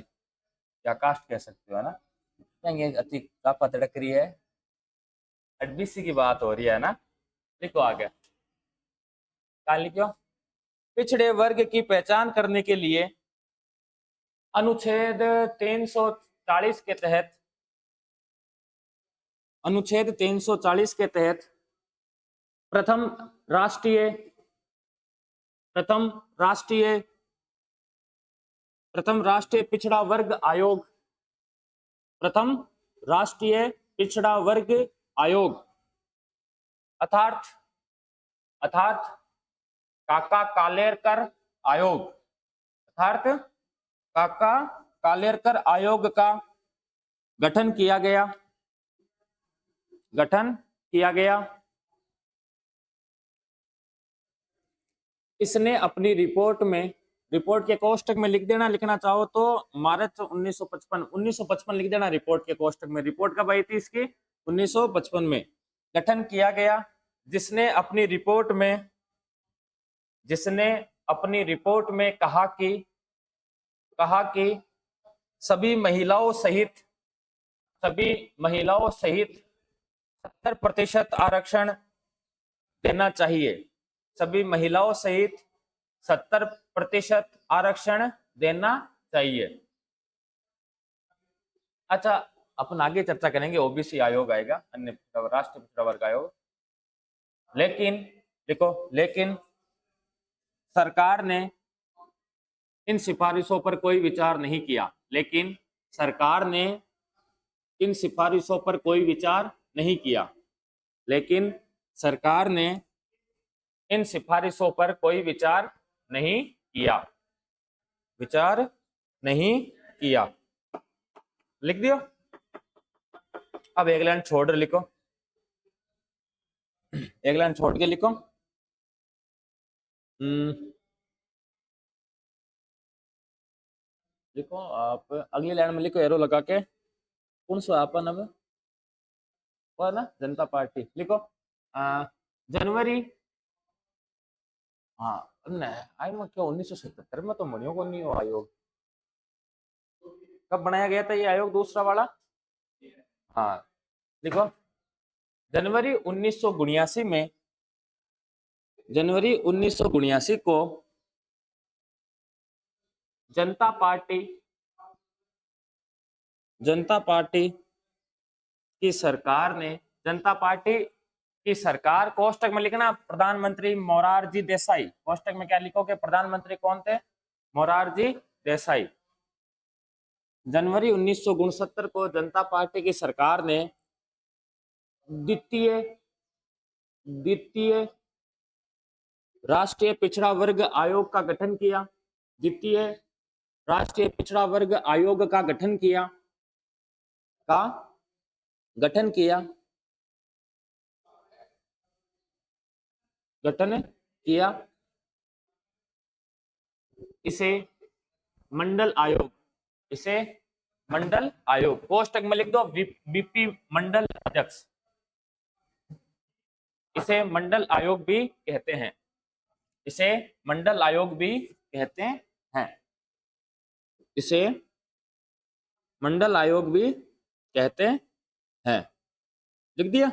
[SPEAKER 1] या कास्ट कह सकते हो, है ना। अति काफा तड़क रही है, बीसी की बात हो रही है ना। लिखो आगे, क्या लिखो? पिछड़े वर्ग की पहचान करने के लिए अनुच्छेद 340 के तहत, अनुच्छेद 340 के तहत प्रथम राष्ट्रीय पिछड़ा वर्ग आयोग, प्रथम राष्ट्रीय पिछड़ा वर्ग आयोग अर्थात काका कालेरकर आयोग अर्थात काका कालेरकर आयोग का गठन किया गया, गठन किया गया। इसने अपनी रिपोर्ट में, रिपोर्ट के कोष्टक में लिख देना, लिखना चाहो तो मार्च 1955 लिख देना रिपोर्ट के कोष्टक में। रिपोर्ट कब आई थी इसकी? 1955 में गठन किया गया, जिसने अपनी रिपोर्ट में, जिसने अपनी रिपोर्ट में कहा कि सभी महिलाओं सहित 70% आरक्षण देना चाहिए, सभी महिलाओं सहित 70% आरक्षण देना चाहिए। अच्छा, अपन आगे चर्चा करेंगे, ओबीसी आयोग आएगा, अन्य राष्ट्रीय पिछड़ा वर्ग आयोग। लेकिन देखो, लेकिन सरकार ने इन सिफारिशों पर कोई विचार नहीं किया, लेकिन सरकार ने इन सिफारिशों पर कोई विचार नहीं किया, लेकिन सरकार ने इन सिफारिशों पर कोई विचार नहीं किया, विचार नहीं किया। लिख दियो। अब एक लाइन छोड़ लिखो, एक लाइन छोड़ के लिखो। लिखो आप अगली लाइन में लिखो, एरो लगा के। कौन सा अपन अब वो ना जनता पार्टी लिखो। जनवरी, हाँ आई में क्या 1977 में तो मनियों को नहीं हो आयोग। कब बनाया गया था ये आयोग दूसरा वाला? हाँ लिखो, जनवरी 1979 में, जनवरी 1979 को जनता पार्टी की सरकार ने, जनता पार्टी की सरकार, कोष्टक में लिखना प्रधानमंत्री मोरारजी देसाई, कोष्टक में क्या लिखोगे? प्रधानमंत्री कौन थे? मोरारजी देसाई। जनवरी 1969 को जनता पार्टी की सरकार ने द्वितीय राष्ट्रीय पिछड़ा वर्ग आयोग का गठन किया, द्वितीय राष्ट्रीय पिछड़ा वर्ग आयोग का गठन किया, गठन किया। इसे मंडल आयोग, इसे मंडल आयोग, कोष्टक में लिख दो बीपी मंडल अध्यक्ष, इसे मंडल आयोग भी कहते हैं, इसे मंडल आयोग भी कहते हैं, इसे मंडल आयोग भी कहते हैं। लिख दिया।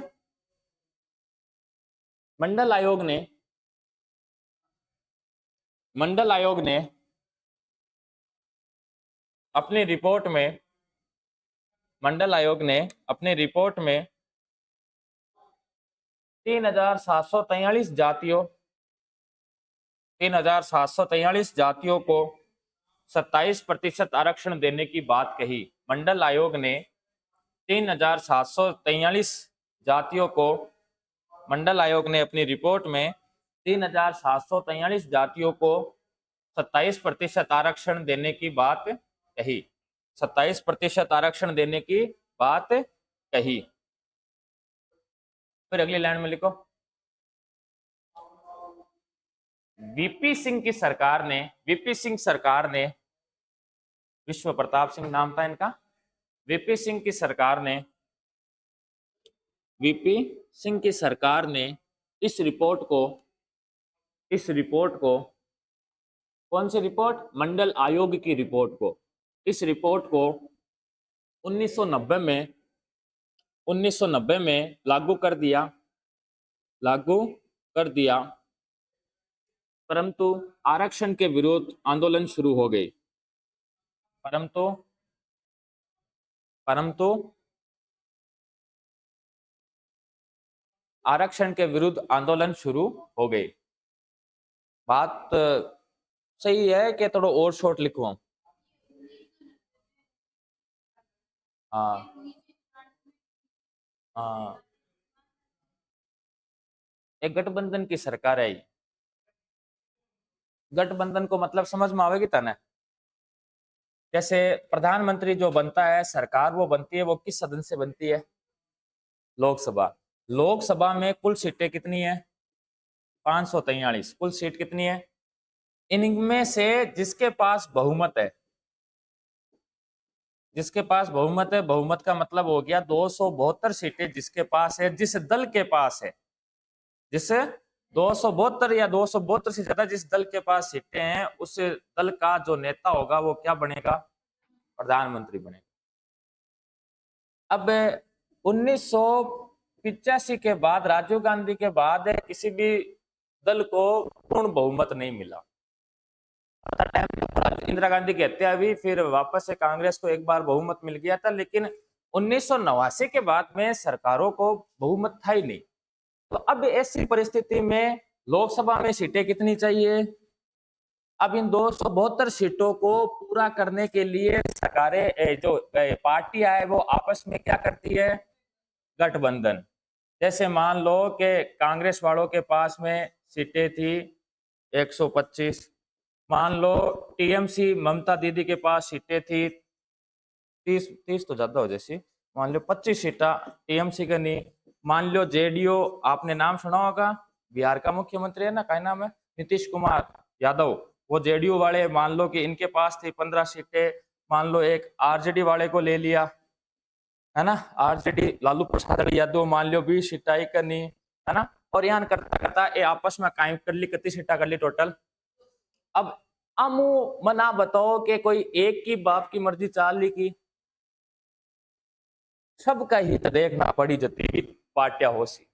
[SPEAKER 1] मंडल आयोग ने अपनी रिपोर्ट में, मंडल आयोग ने अपनी रिपोर्ट में 3,743 जातियों को 27% आरक्षण देने की बात कही। मंडल आयोग ने 3,743 जातियों को, मंडल आयोग ने अपनी रिपोर्ट में 3,743 जातियों को 27% आरक्षण देने की बात कही, 27% आरक्षण देने की बात कही। फिर अगली लाइन में लिखो, वीपी सिंह सरकार ने, विश्व प्रताप सिंह नाम था इनका, वीपी सिंह की सरकार ने इस रिपोर्ट को, कौन सी रिपोर्ट? मंडल आयोग की रिपोर्ट को, इस रिपोर्ट को 1990 में लागू कर दिया, परंतु आरक्षण के विरोध आंदोलन शुरू हो गए, परंतु आरक्षण के विरुद्ध आंदोलन शुरू हो गए। बात सही है कि थोड़ा और शॉर्ट लिखूं? हाँ हाँ, एक गठबंधन की सरकार है, गठबंधन को मतलब समझ में आवेगी तने। जैसे प्रधानमंत्री जो बनता है, सरकार वो बनती है, वो किस सदन से बनती है? लोकसभा। लोकसभा में कुल सीटें कितनी है? 543। कुल सीट कितनी है? इनमें से जिसके पास बहुमत है, जिसके पास बहुमत है, बहुमत का मतलब हो गया 272 सीटें जिसके पास है, जिस दल के पास है, जिस 272 या 272 से ज्यादा जिस दल के पास सीटें हैं, उस दल का जो नेता होगा वो क्या बनेगा? प्रधानमंत्री बनेगा। अब 1985 के बाद, राजीव गांधी के बाद किसी भी दल को पूर्ण बहुमत नहीं मिला। इंदिरा गांधी की हत्या हुई, फिर वापस से कांग्रेस को एक बार बहुमत मिल गया था, लेकिन 1989 के बाद में सरकारों को बहुमत था ही नहीं। तो अब ऐसी परिस्थिति में लोकसभा में सीटें कितनी चाहिए? अब इन 272 सीटों को पूरा करने के लिए सरकारें, जो पार्टियां है, वो आपस में क्या करती है? गठबंधन। जैसे मान लो कि कांग्रेस वालों के पास में सीटें थी 125, मान लो टीएमसी ममता दीदी के पास सीटें थी 30 तो ज्यादा हो जैसी, मान लो 25 सीटा टीएमसी का नहीं। मान लो जेडीयू, आपने नाम सुना होगा, बिहार का मुख्यमंत्री है ना, क्या नाम है, नीतीश कुमार यादव, वो जेडीयू वाले, मान लो कि इनके पास थी 15 सीटें। मान लो एक आरजेडी वाले को ले लिया, है ना, आरजेडी लालू प्रसाद यादव, मान लो 20 सीटा ही करनी, है ना, और यहाँ करता करता ये आपस में कायम कर ली, कितनी सीटा कर ली टोटल? अब अमू मना बताओ कि कोई एक की बाप की मर्जी चाल ली की, सबका हित देखना पड़ी जती पार्टियां हो सी।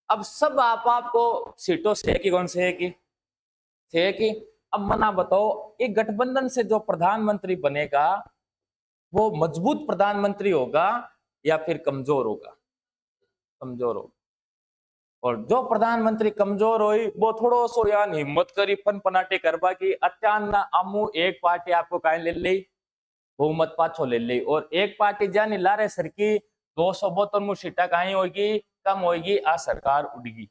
[SPEAKER 1] अब सब आपको सीटों से की, कौन से की। अब मना बताओ, एक गठबंधन से जो प्रधानमंत्री बनेगा वो मजबूत प्रधानमंत्री होगा या फिर कमजोर होगा? कमजोर होगा। और जो प्रधानमंत्री कमजोर हुई वो थोड़ो सो यान हिम्मत करी फन पनाटे करवा की अचानक आमू एक पार्टी आपको काहे ले ली, बहुमत पाछो ले ली, और एक पार्टी जानी लारे सर की 272 सीटा कहीं होगी, कम होगी, आ सरकार उड़गी।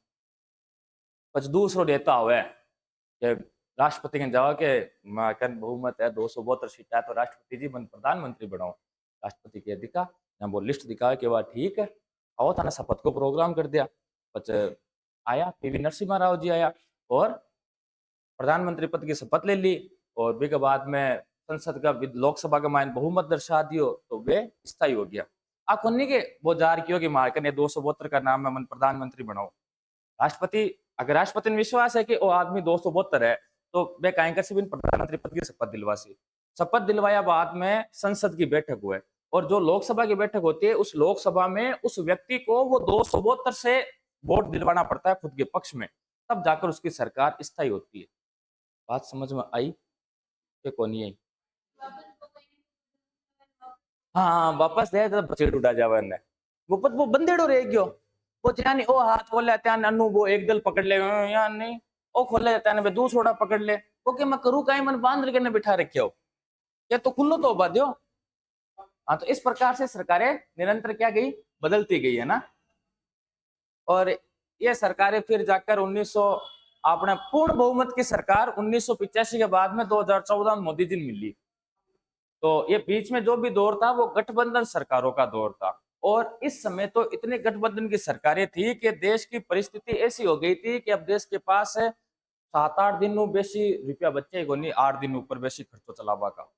[SPEAKER 1] कुछ दूसरो देता हुआ कि राष्ट्रपति के जवाब के बहुमत है 272 सीटा, तो राष्ट्रपति जी मन प्रधानमंत्री बनाओ। राष्ट्रपति के दिखा ना, वो लिस्ट दिखा के बाद ठीक है, आओ था ना, शपथ को प्रोग्राम कर दिया। बच आया पीवी नरसिम्हा राव जी आया और प्रधानमंत्री पद की शपथ ले ली, और भी के बाद में संसद का लोकसभा का मान बहुमत दर्शा दियो, तो वे स्थायी हो गया। आप नहीं के वो जार क्यों कि मार्कर ने 272 का नाम है मन प्रधानमंत्री बनाओ। राष्ट्रपति, अगर राष्ट्रपति में विश्वास है कि वो आदमी 272 है, तो वे कायकर से भी प्रधानमंत्री पद की शपथ दिलवासी। शपथ दिलवाया बाद में संसद की बैठक हुए, और जो लोकसभा की बैठक होती है, उस लोकसभा में उस व्यक्ति को वो 272 से वोट दिलवाना पड़ता है खुद के पक्ष में, तब जाकर उसकी सरकार स्थायी होती है। बात समझ में आई कि कौन नहीं आई? हाँ, वापस दे तो बचेट उड़ा जावे ने, वो बंदेड़ो रह गयो, वो त्यानी ओ हाथ खोले त्यान अनु वो एक दल पकड़ ले, यार नहीं ओ खोले त्याने बे दूसरा पकड़ ले, वो के मैं करूं काई, मन बांध के ने बिठा रखियो, ये तो खुल्लो तो बाध्यो। हाँ, तो इस प्रकार से सरकारें निरंतर क्या गई, बदलती गई, है ना। और ये सरकारें फिर जाकर 1900 अपने पूर्ण बहुमत की सरकार 1985 के बाद में 2014 में मोदी जी ने मिली। तो ये बीच में जो भी दौर था वो गठबंधन सरकारों का दौर था, और इस समय तो इतने गठबंधन की सरकारें थी कि देश की परिस्थिति ऐसी हो गई थी कि अब देश के पास 7-8 दिन बेसी रुपया बच्चे को नहीं, 8 दिन ऊपर बेसी खर्चो चलावा का।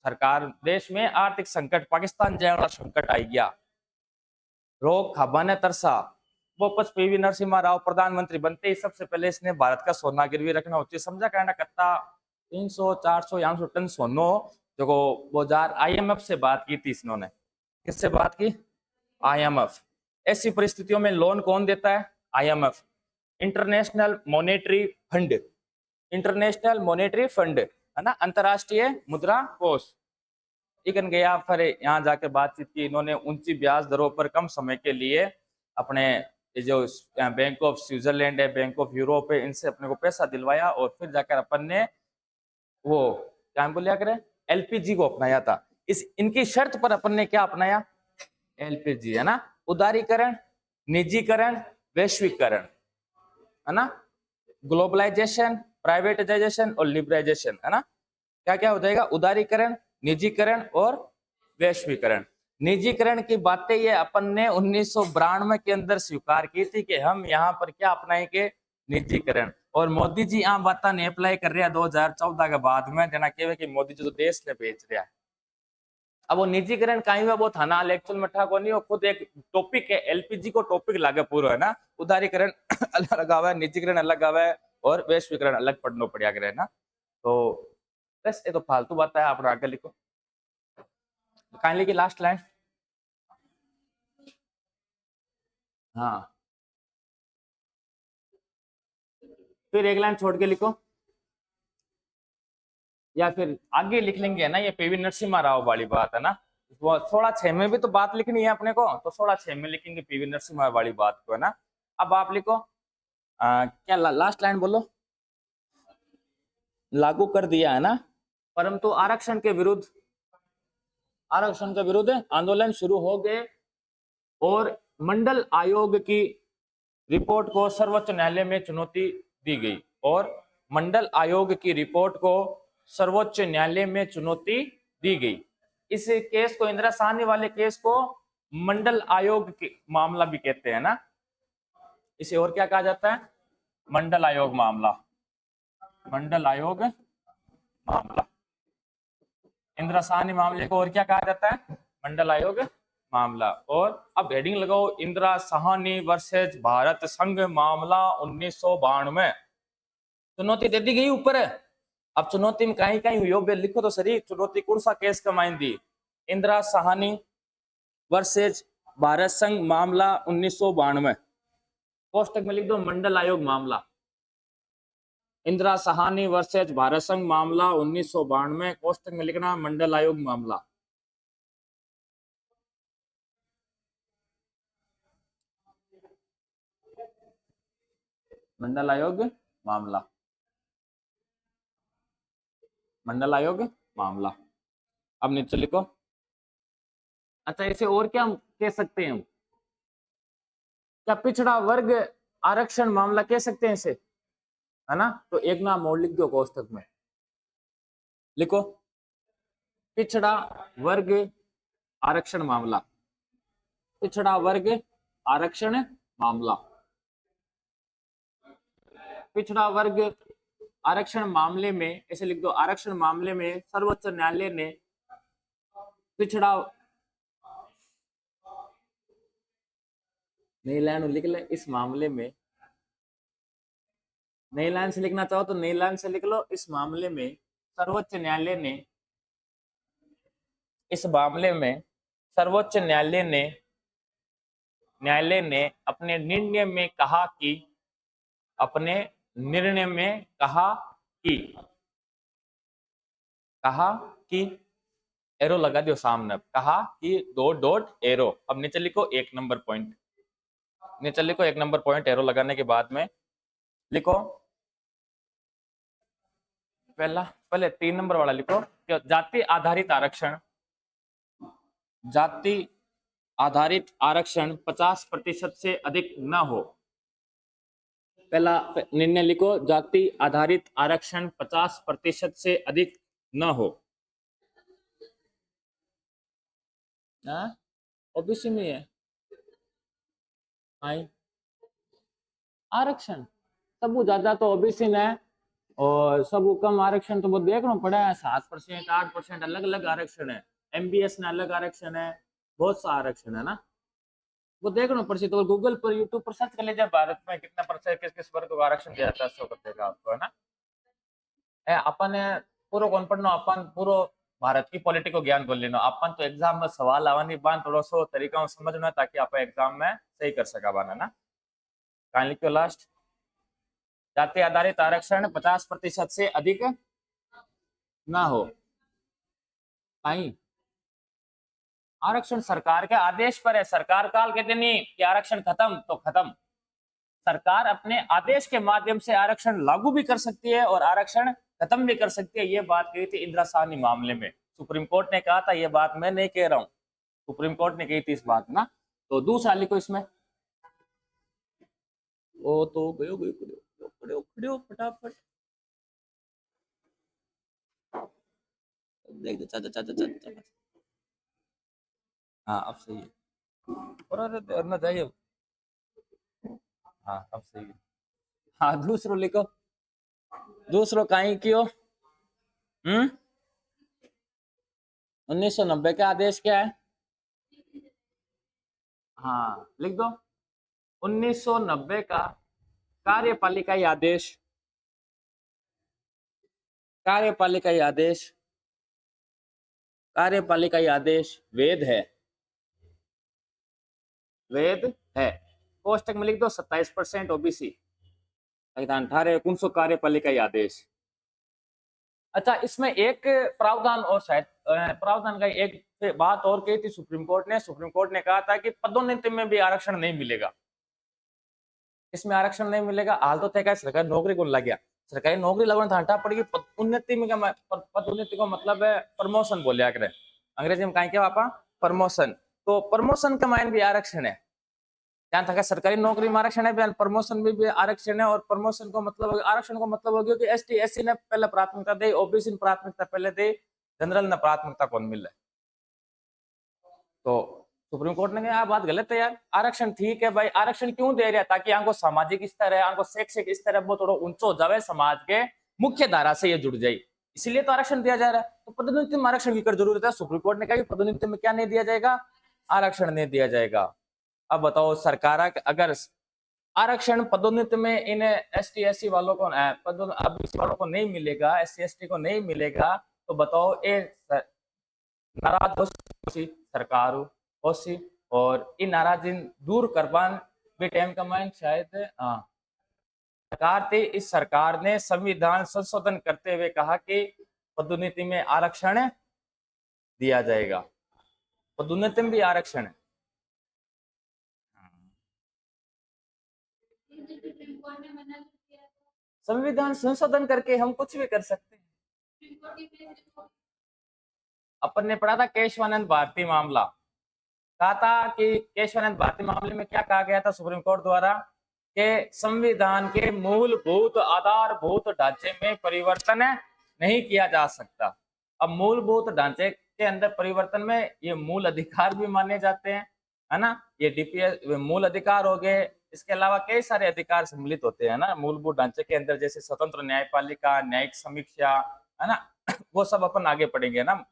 [SPEAKER 1] सरकार देश में आर्थिक संकट, पाकिस्तान जैसा संकट आई गया, रोग खाबा ने तरसा। वो पीवी नरसिम्हा राव प्रधानमंत्री बनते ही सबसे पहले इसने भारत का सोना गिरवी रखना होती है, समझा कहना कत्ता 300-400 500 टन सोनो, जो वो IMF से बात की थी इसने। किससे बात की? IMF। ऐसी परिस्थितियों में लोन कौन देता है? IMF, international monetary fund. International monetary fund, है ना, अंतरराष्ट्रीय मुद्रा कोष। इकन गया, फिर यहाँ जाकर बातचीत की इन्होंने ऊंची ब्याज दरों पर कम समय के लिए अपने जो बैंक ऑफ स्विट्जरलैंड है, बैंक ऑफ यूरोप है, इनसे अपने को पैसा दिलवाया, और फिर जाकर अपन ने वो क्या बोलिया करें, LPG को अपनाया था। इस इनकी शर्त पर अपन ने क्या अपनाया? LPG, है ना, उदारीकरण, निजीकरण, वैश्वीकरण, है ना, ग्लोबलाइजेशन, प्राइवेटाइजेशन और लिबराइजेशन, है ना। क्या क्या हो जाएगा, उदारीकरण, निजीकरण और वैश्वीकरण। निजीकरण की बातें ये अपन ने 1992 के अंदर स्वीकार की थी कि हम यहाँ पर क्या अपनाएंगे, निजीकरण। और मोदी जी यहाँ बात ने अप्लाई कर रहे हैं 2014 के बाद में, जना कहे कि मोदी जी तो देश ने बेच रहा है। अब वो निजीकरण कहीं में वो थाना एक्चुअल में ठा को नहीं, वो खुद एक टॉपिक है, एलपीजी को टॉपिक लागे पूरा, है ना। उदारीकरण अलग लगा हुआ है, निजीकरण अलग लगा हुआ है और वैश्वीकरण अलग पढ़ना पड़ेगा, है ना। तो बस ये तो फालतू बात है, आप आगे लिखो काइंडली की लास्ट लाइन। हाँ, फिर एक लाइन छोड़ के लिखो, या फिर आगे लिख लेंगे, है ना। ये पीवी नरसिम्हा राव वाली बात है ना, वो 16/6 में भी तो बात लिखनी है अपने को, तो 16/6 में लिखेंगे पीवी नरसिम्हा वाली बात को, है ना। अब आप लिखो क्या लास्ट लाइन बोलो, लागू कर दिया, है ना, परंतु आरक्षण के विरुद्ध आंदोलन शुरू हो गए और मंडल आयोग की रिपोर्ट को सर्वोच्च न्यायालय में चुनौती दी गई, और मंडल आयोग की रिपोर्ट को सर्वोच्च न्यायालय में चुनौती दी गई। इस केस को, इंदिरा साहनी वाले केस को मंडल आयोग के मामला भी कहते हैं ना। इसे और क्या कहा जाता है, मंडल आयोग मामला, मंडल आयोग मामला। इंदिरा साहनी मामले को और क्या कहा जाता है, मंडल आयोग मामला। और अब हेडिंग लगाओ, इंदिरा साहनी वर्सेज भारत संघ मामला 1992। चुनौती दे दी गई ऊपर है। अब चुनौती में कहीं कहीं हुई, लिखो तो सही, चुनौती कौन सा केस कमाई दी, इंदिरा साहनी वर्सेज भारत संघ मामला 1992, कोष्टक में लिख दो मंडल आयोग मामला। इंदिरा साहनी वर्सेज भारत संघ मामला 1992, कोष्टक में लिखना मंडल आयोग मामला। मंडल आयोग मामला, मंडल आयोग मामला। अब नीचे लिखो। अच्छा, इसे और क्या कह सकते हैं हम, क्या पिछड़ा वर्ग आरक्षण मामला कह सकते हैं इसे, है ना। तो एक नाम और लिख दो कोष्टक में, लिखो पिछड़ा वर्ग आरक्षण मामला, पिछड़ा वर्ग आरक्षण मामला। पिछड़ा वर्ग आरक्षण मामले में ऐसे लिख दो, आरक्षण मामले में सर्वोच्च न्यायालय ने पिछड़ा, नई लाइन लिख ले, इस मामले में, नई लाइन से लिखना चाहो तो नई लाइन से लिख लो, इस मामले में सर्वोच्च न्यायालय ने, इस मामले में सर्वोच्च न्यायालय ने अपने निर्णय में कहा कि, अपने निर्णय में कहा कि एरो लगा दियो सामने, कहा कि डॉट डॉट एरो। अब नीचे लिखो 1 नंबर पॉइंट, नीचे लिखो 1 नंबर पॉइंट, एरो लगाने के बाद में लिखो पहले 3 नंबर वाला लिखो, जाति आधारित आरक्षण, जाति आधारित आरक्षण 50% से अधिक न हो। पहला निर्णय लिखो, जाति आधारित आरक्षण 50% से अधिक न हो। ओबीसी में है आई आरक्षण, सब ज्यादा तो ओबीसी ने, और सब कम आरक्षण तो वो देखना पड़ा है, 7%, 8%, अलग अलग आरक्षण है। एमबीएस ने अलग आरक्षण है, बहुत सा आरक्षण है ना, वो देखना पड़े। तो गूगल पर, यूट्यूब पर सर्च कर लीजिए, भारत में कितना % किस किस वर्ग को आरक्षण दिया जाता है, शो कर देगा आपको, है ना। अपन पूरा कौन पढ़ना, अपन पूरा भारत की पॉलिटिक को ज्ञान कर लेना, अपन तो एग्जाम में सवाल आवानी बात थोड़ा सो तरीका समझना, ताकि आप एग्जाम में सही कर सका बाना ना। कहां लिखो लास्ट, जाति आधारित आरक्षण 50% से अधिक ना हो। कहीं आरक्षण सरकार के आदेश पर है, सरकार काल कहते नहीं कि आरक्षण खत्म तो खत्म, सरकार अपने आदेश के माध्यम से आरक्षण लागू भी कर सकती है और आरक्षण खत्म भी कर सकती है। ये बात कही थी इंदिरा साहनी मामले में, सुप्रीम कोर्ट ने कहा था, ये बात मैं नहीं कह रहा हूं, सुप्रीम कोर्ट ने कही थी इस बात ना। तो दूसरा लिखो इसमें, वो तो गयो फटाफट। देख दे, चाचा चाचा चाचा। हाँ अब सही है। और ना चाहिए। हाँ अब सही है। हाँ दूसरो लिखो, दूसरो कहीं क्यों। 1990 का आदेश क्या है? हाँ लिख दो, 1990 का कार्यपालिका आदेश, कार्यपालिका आदेश, कार्यपालिका आदेश वैध है, वैध है। कोष्टक में लिख दो 27% ओबीसी, संविधान 18 कार्यपालिका आदेश। अच्छा इसमें एक प्रावधान और शायद प्रावधान का एक बात और कही थी सुप्रीम कोर्ट ने। सुप्रीम कोर्ट ने कहा था कि पदोन्नति में भी आरक्षण नहीं मिलेगा। इसमें आरक्षण नहीं मिलेगा। हाल तो तय सरकारी नौकरी को लग गया, सरकारी नौकरी लगवाने तो हटा पड़ेगी। उन्नति में क्या, पदोन्नति को मतलब है प्रमोशन बोलिया करे अंग्रेजी में, कहीं क्या पापा प्रमोशन। तो प्रमोशन का मायने भी आरक्षण है। यहाँ तक सरकारी नौकरी में आरक्षण है, प्रमोशन में भी आरक्षण है। और प्रमोशन को मतलब, आरक्षण को मतलब हो गया कि एसटी एससी ने पहले प्राथमिकता दी, ओबीसी ने प्राथमिकता पहले दी, जनरल ने प्राथमिकता कौन मिल है। तो सुप्रीम कोर्ट ने कहा बात गलत है यार, आरक्षण ठीक है भाई, आरक्षण क्यों दे रहा है? ताकि यहाँ को सामाजिक स्तर है, यहाँ को शैक्षिक स्तर है, वो थोड़ा ऊंचा हो जाए, समाज के मुख्य धारा से ये जुड़ जाए, इसलिए तो आरक्षण दिया जा रहा है। तो पदोन्नति में आरक्षण की जरूरत है। सुप्रीम कोर्ट ने कहा पदोन्नति में क्या नहीं दिया जाएगा, आरक्षण नहीं दिया जाएगा। अब बताओ सरकार अगर आरक्षण पदोन्नति में इन एसटी एससी वालों को, ओबीसी वालों को नहीं मिलेगा, एससी एसटी को नहीं मिलेगा, तो बताओ ये नाराज हो सरकार होसी। और इन नाराजी दूर करवान भी टाइम कमाएं शायद। सरकार थी, इस सरकार ने संविधान संशोधन करते हुए कहा कि पदोन्नति में आरक्षण दिया जाएगा, पदोन्नति में भी आरक्षण है। संविधान संशोधन करके हम कुछ भी कर सकते हैं। अपन ने पढ़ा था केशवानंद भारती मामला, कहा था कि केशवानंद भारती मामले में क्या कहा गया था सुप्रीम कोर्ट द्वारा कि संविधान के मूलभूत आधारभूत ढांचे में परिवर्तन नहीं किया जा सकता। अब मूलभूत ढांचे के अंदर परिवर्तन में ये मूल अधिकार भी माने जाते हैं, है ना। ये डीपीएस मूल अधिकार हो गए, इसके अलावा कई सारे अधिकार सम्मिलित होते हैं ना मूलभूत ढांचे के अंदर, जैसे स्वतंत्र न्यायपालिका, न्यायिक समीक्षा, है ना। वो सब अपन आगे पढ़ेंगे ना,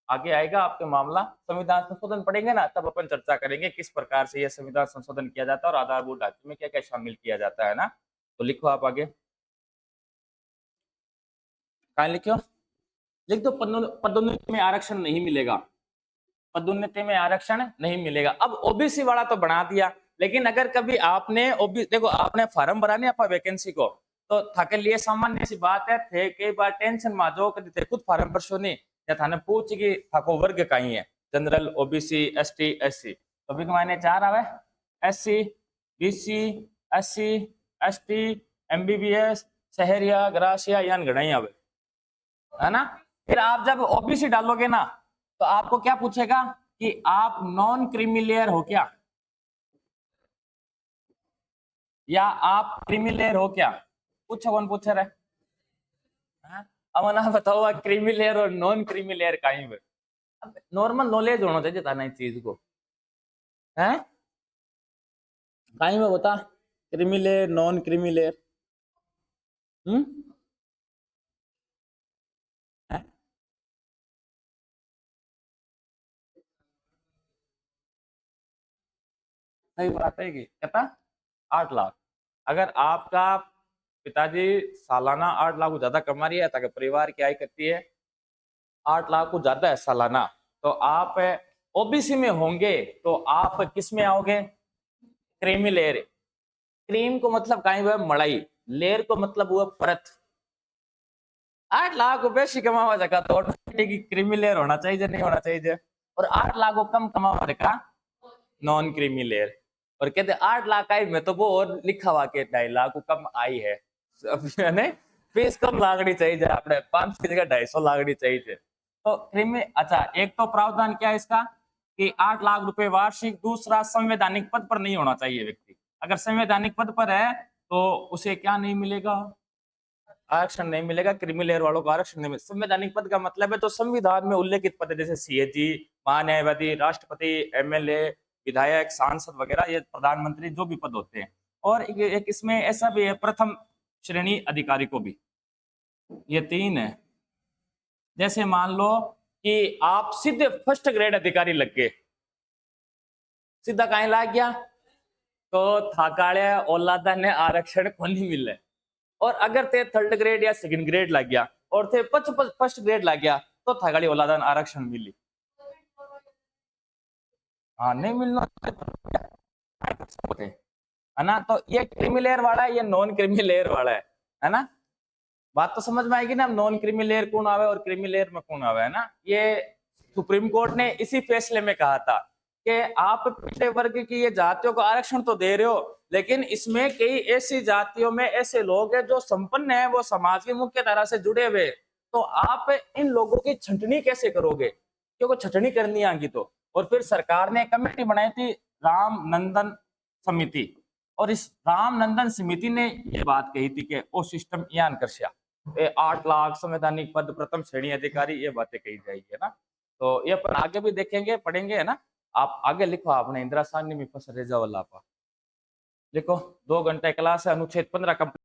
[SPEAKER 1] आगे आएगा आपके मामला, संविधान संशोधन पढ़ेंगे ना, तब अपन चर्चा करेंगे किस प्रकार से यह संविधान संशोधन किया जाता है और आधारभूत ढांचे में क्या क्या शामिल किया जाता है ना। तो लिखो आप आगे, कहा लिखो, लिख दो पदोन्नति में आरक्षण नहीं मिलेगा, पदोन्नति में आरक्षण नहीं मिलेगा। अब ओबीसी वाला तो बना दिया, लेकिन अगर कभी आपने देखो आपने फॉर्म भरा नहीं आपका वैकेंसी को, तो थाके लिए सामान्य सी बात है, थे कई बार टेंशन में जो थे खुद फॉर्म भरशो नहीं, या थाने पूछ कि थाको वर्ग कहीं है, जनरल, ओबीसी, एसटी, एससी। तो भी मायने चार आवे, SC, BC, SC, ST, MBBS, Sahariya, Garasia, यान गणाई आवे, है ना। फिर आप जब ओबीसी डालोगे ना, तो आपको क्या पूछेगा कि आप नॉन क्रीमी लेयर हो क्या, या आप क्रीमी लेयर हो क्या, पूछो कौन पूछ रहा है। अब ना बताओ क्रीमी लेयर और नॉन क्रीमी लेयर कहीं पे, अब नॉर्मल नॉलेज होना चाहिए था ना इस चीज को, है कहीं में बता, creamy layer non creamy layer. सही बात है कि कहता 8 लाख, अगर आपका पिताजी सालाना 8 लाख को ज्यादा कमा रही है, ताकि परिवार की आय करती है 8 लाख को ज्यादा है सालाना, तो आप ओबीसी में होंगे, तो आप किस में आओगे, क्रीमी लेयर। क्रीम को मतलब कहीं हुआ मलाई, लेयर को मतलब हुआ परत। 8 लाख रुपए से कमावा जगह तो ऑटोमेटिक क्रीमी लेयर होना चाहिए, नहीं होना चाहिए। और 8 लाख को कम कमावा का नॉन क्रीमी लेयर। और कहते 8 लाख आई में तो वो और लिखा हुआ के 2.5 लाख को कम आई है, फीस कम लागनी चाहिए, अपने 500 की जगह 250 लागनी चाहिए। तो क्रीमी, अच्छा एक तो प्रावधान क्या है इसका कि 8 लाख रुपए वार्षिक। दूसरा, संवैधानिक पद पर नहीं होना चाहिए व्यक्ति, अगर संवैधानिक पद पर है तो उसे क्या नहीं मिलेगा, आरक्षण नहीं मिलेगा, क्रीमी लेयर वालों को आरक्षण नहीं मिलेगा। संवैधानिक पद का मतलब है तो संविधान में उल्लेखित पद है, जैसे सीएजी, महान्यायवादी, राष्ट्रपति, एमएलए, विधायक, सांसद वगैरह, ये प्रधानमंत्री जो भी पद होते हैं। और एक इसमें ऐसा भी है, प्रथम श्रेणी अधिकारी को भी, ये 3 है। जैसे मान लो कि आप सीधे फर्स्ट ग्रेड अधिकारी लग गए, सीधा कहीं लाग गया तो थाकाड़े औलादा ने आरक्षण को नहीं मिले। और अगर ते थर्ड ग्रेड या सेकंड ग्रेड लग गया और थे फर्स्ट ग्रेड लग गया तो थागाड़ी औलादा ने आरक्षण मिली। हाँ नहीं मिलना है ना। तो ये क्रीमी लेयर वाला है, ये नॉन क्रीमी लेयर वाला है ना। बात तो समझ में आएगी ना, नॉन क्रीमी लेयर कौन आवे और क्रीमी लेयर में कौन आवे, है ना। ये सुप्रीम कोर्ट ने इसी फैसले में कहा था कि आप पिछड़े वर्ग की ये जातियों को आरक्षण तो दे रहे हो, लेकिन इसमें कई ऐसी जातियों में ऐसे लोग हैं जो संपन्न है, वो समाज की मुख्य धारा से जुड़े हुए, तो आप इन लोगों की छंटनी कैसे करोगे, क्योंकि छंटनी करनी आएगी तो। और फिर सरकार ने कमेटी बनाई थी, राम नंदन समिति, और इस राम नंदन समिति ने ये बात कही थी कि वो सिस्टम यान कर 8 लाख संवैधानिक पद, प्रथम श्रेणी अधिकारी, ये बातें कही जाएगी, है ना। तो ये अपन आगे भी देखेंगे, पढ़ेंगे, है ना। आप आगे लिखो, आपने इंदिरा साहनी में फंस रेजा वाला लिखो, 2 घंटे क्लास है, अनुच्छेद 15 कंप्लीट।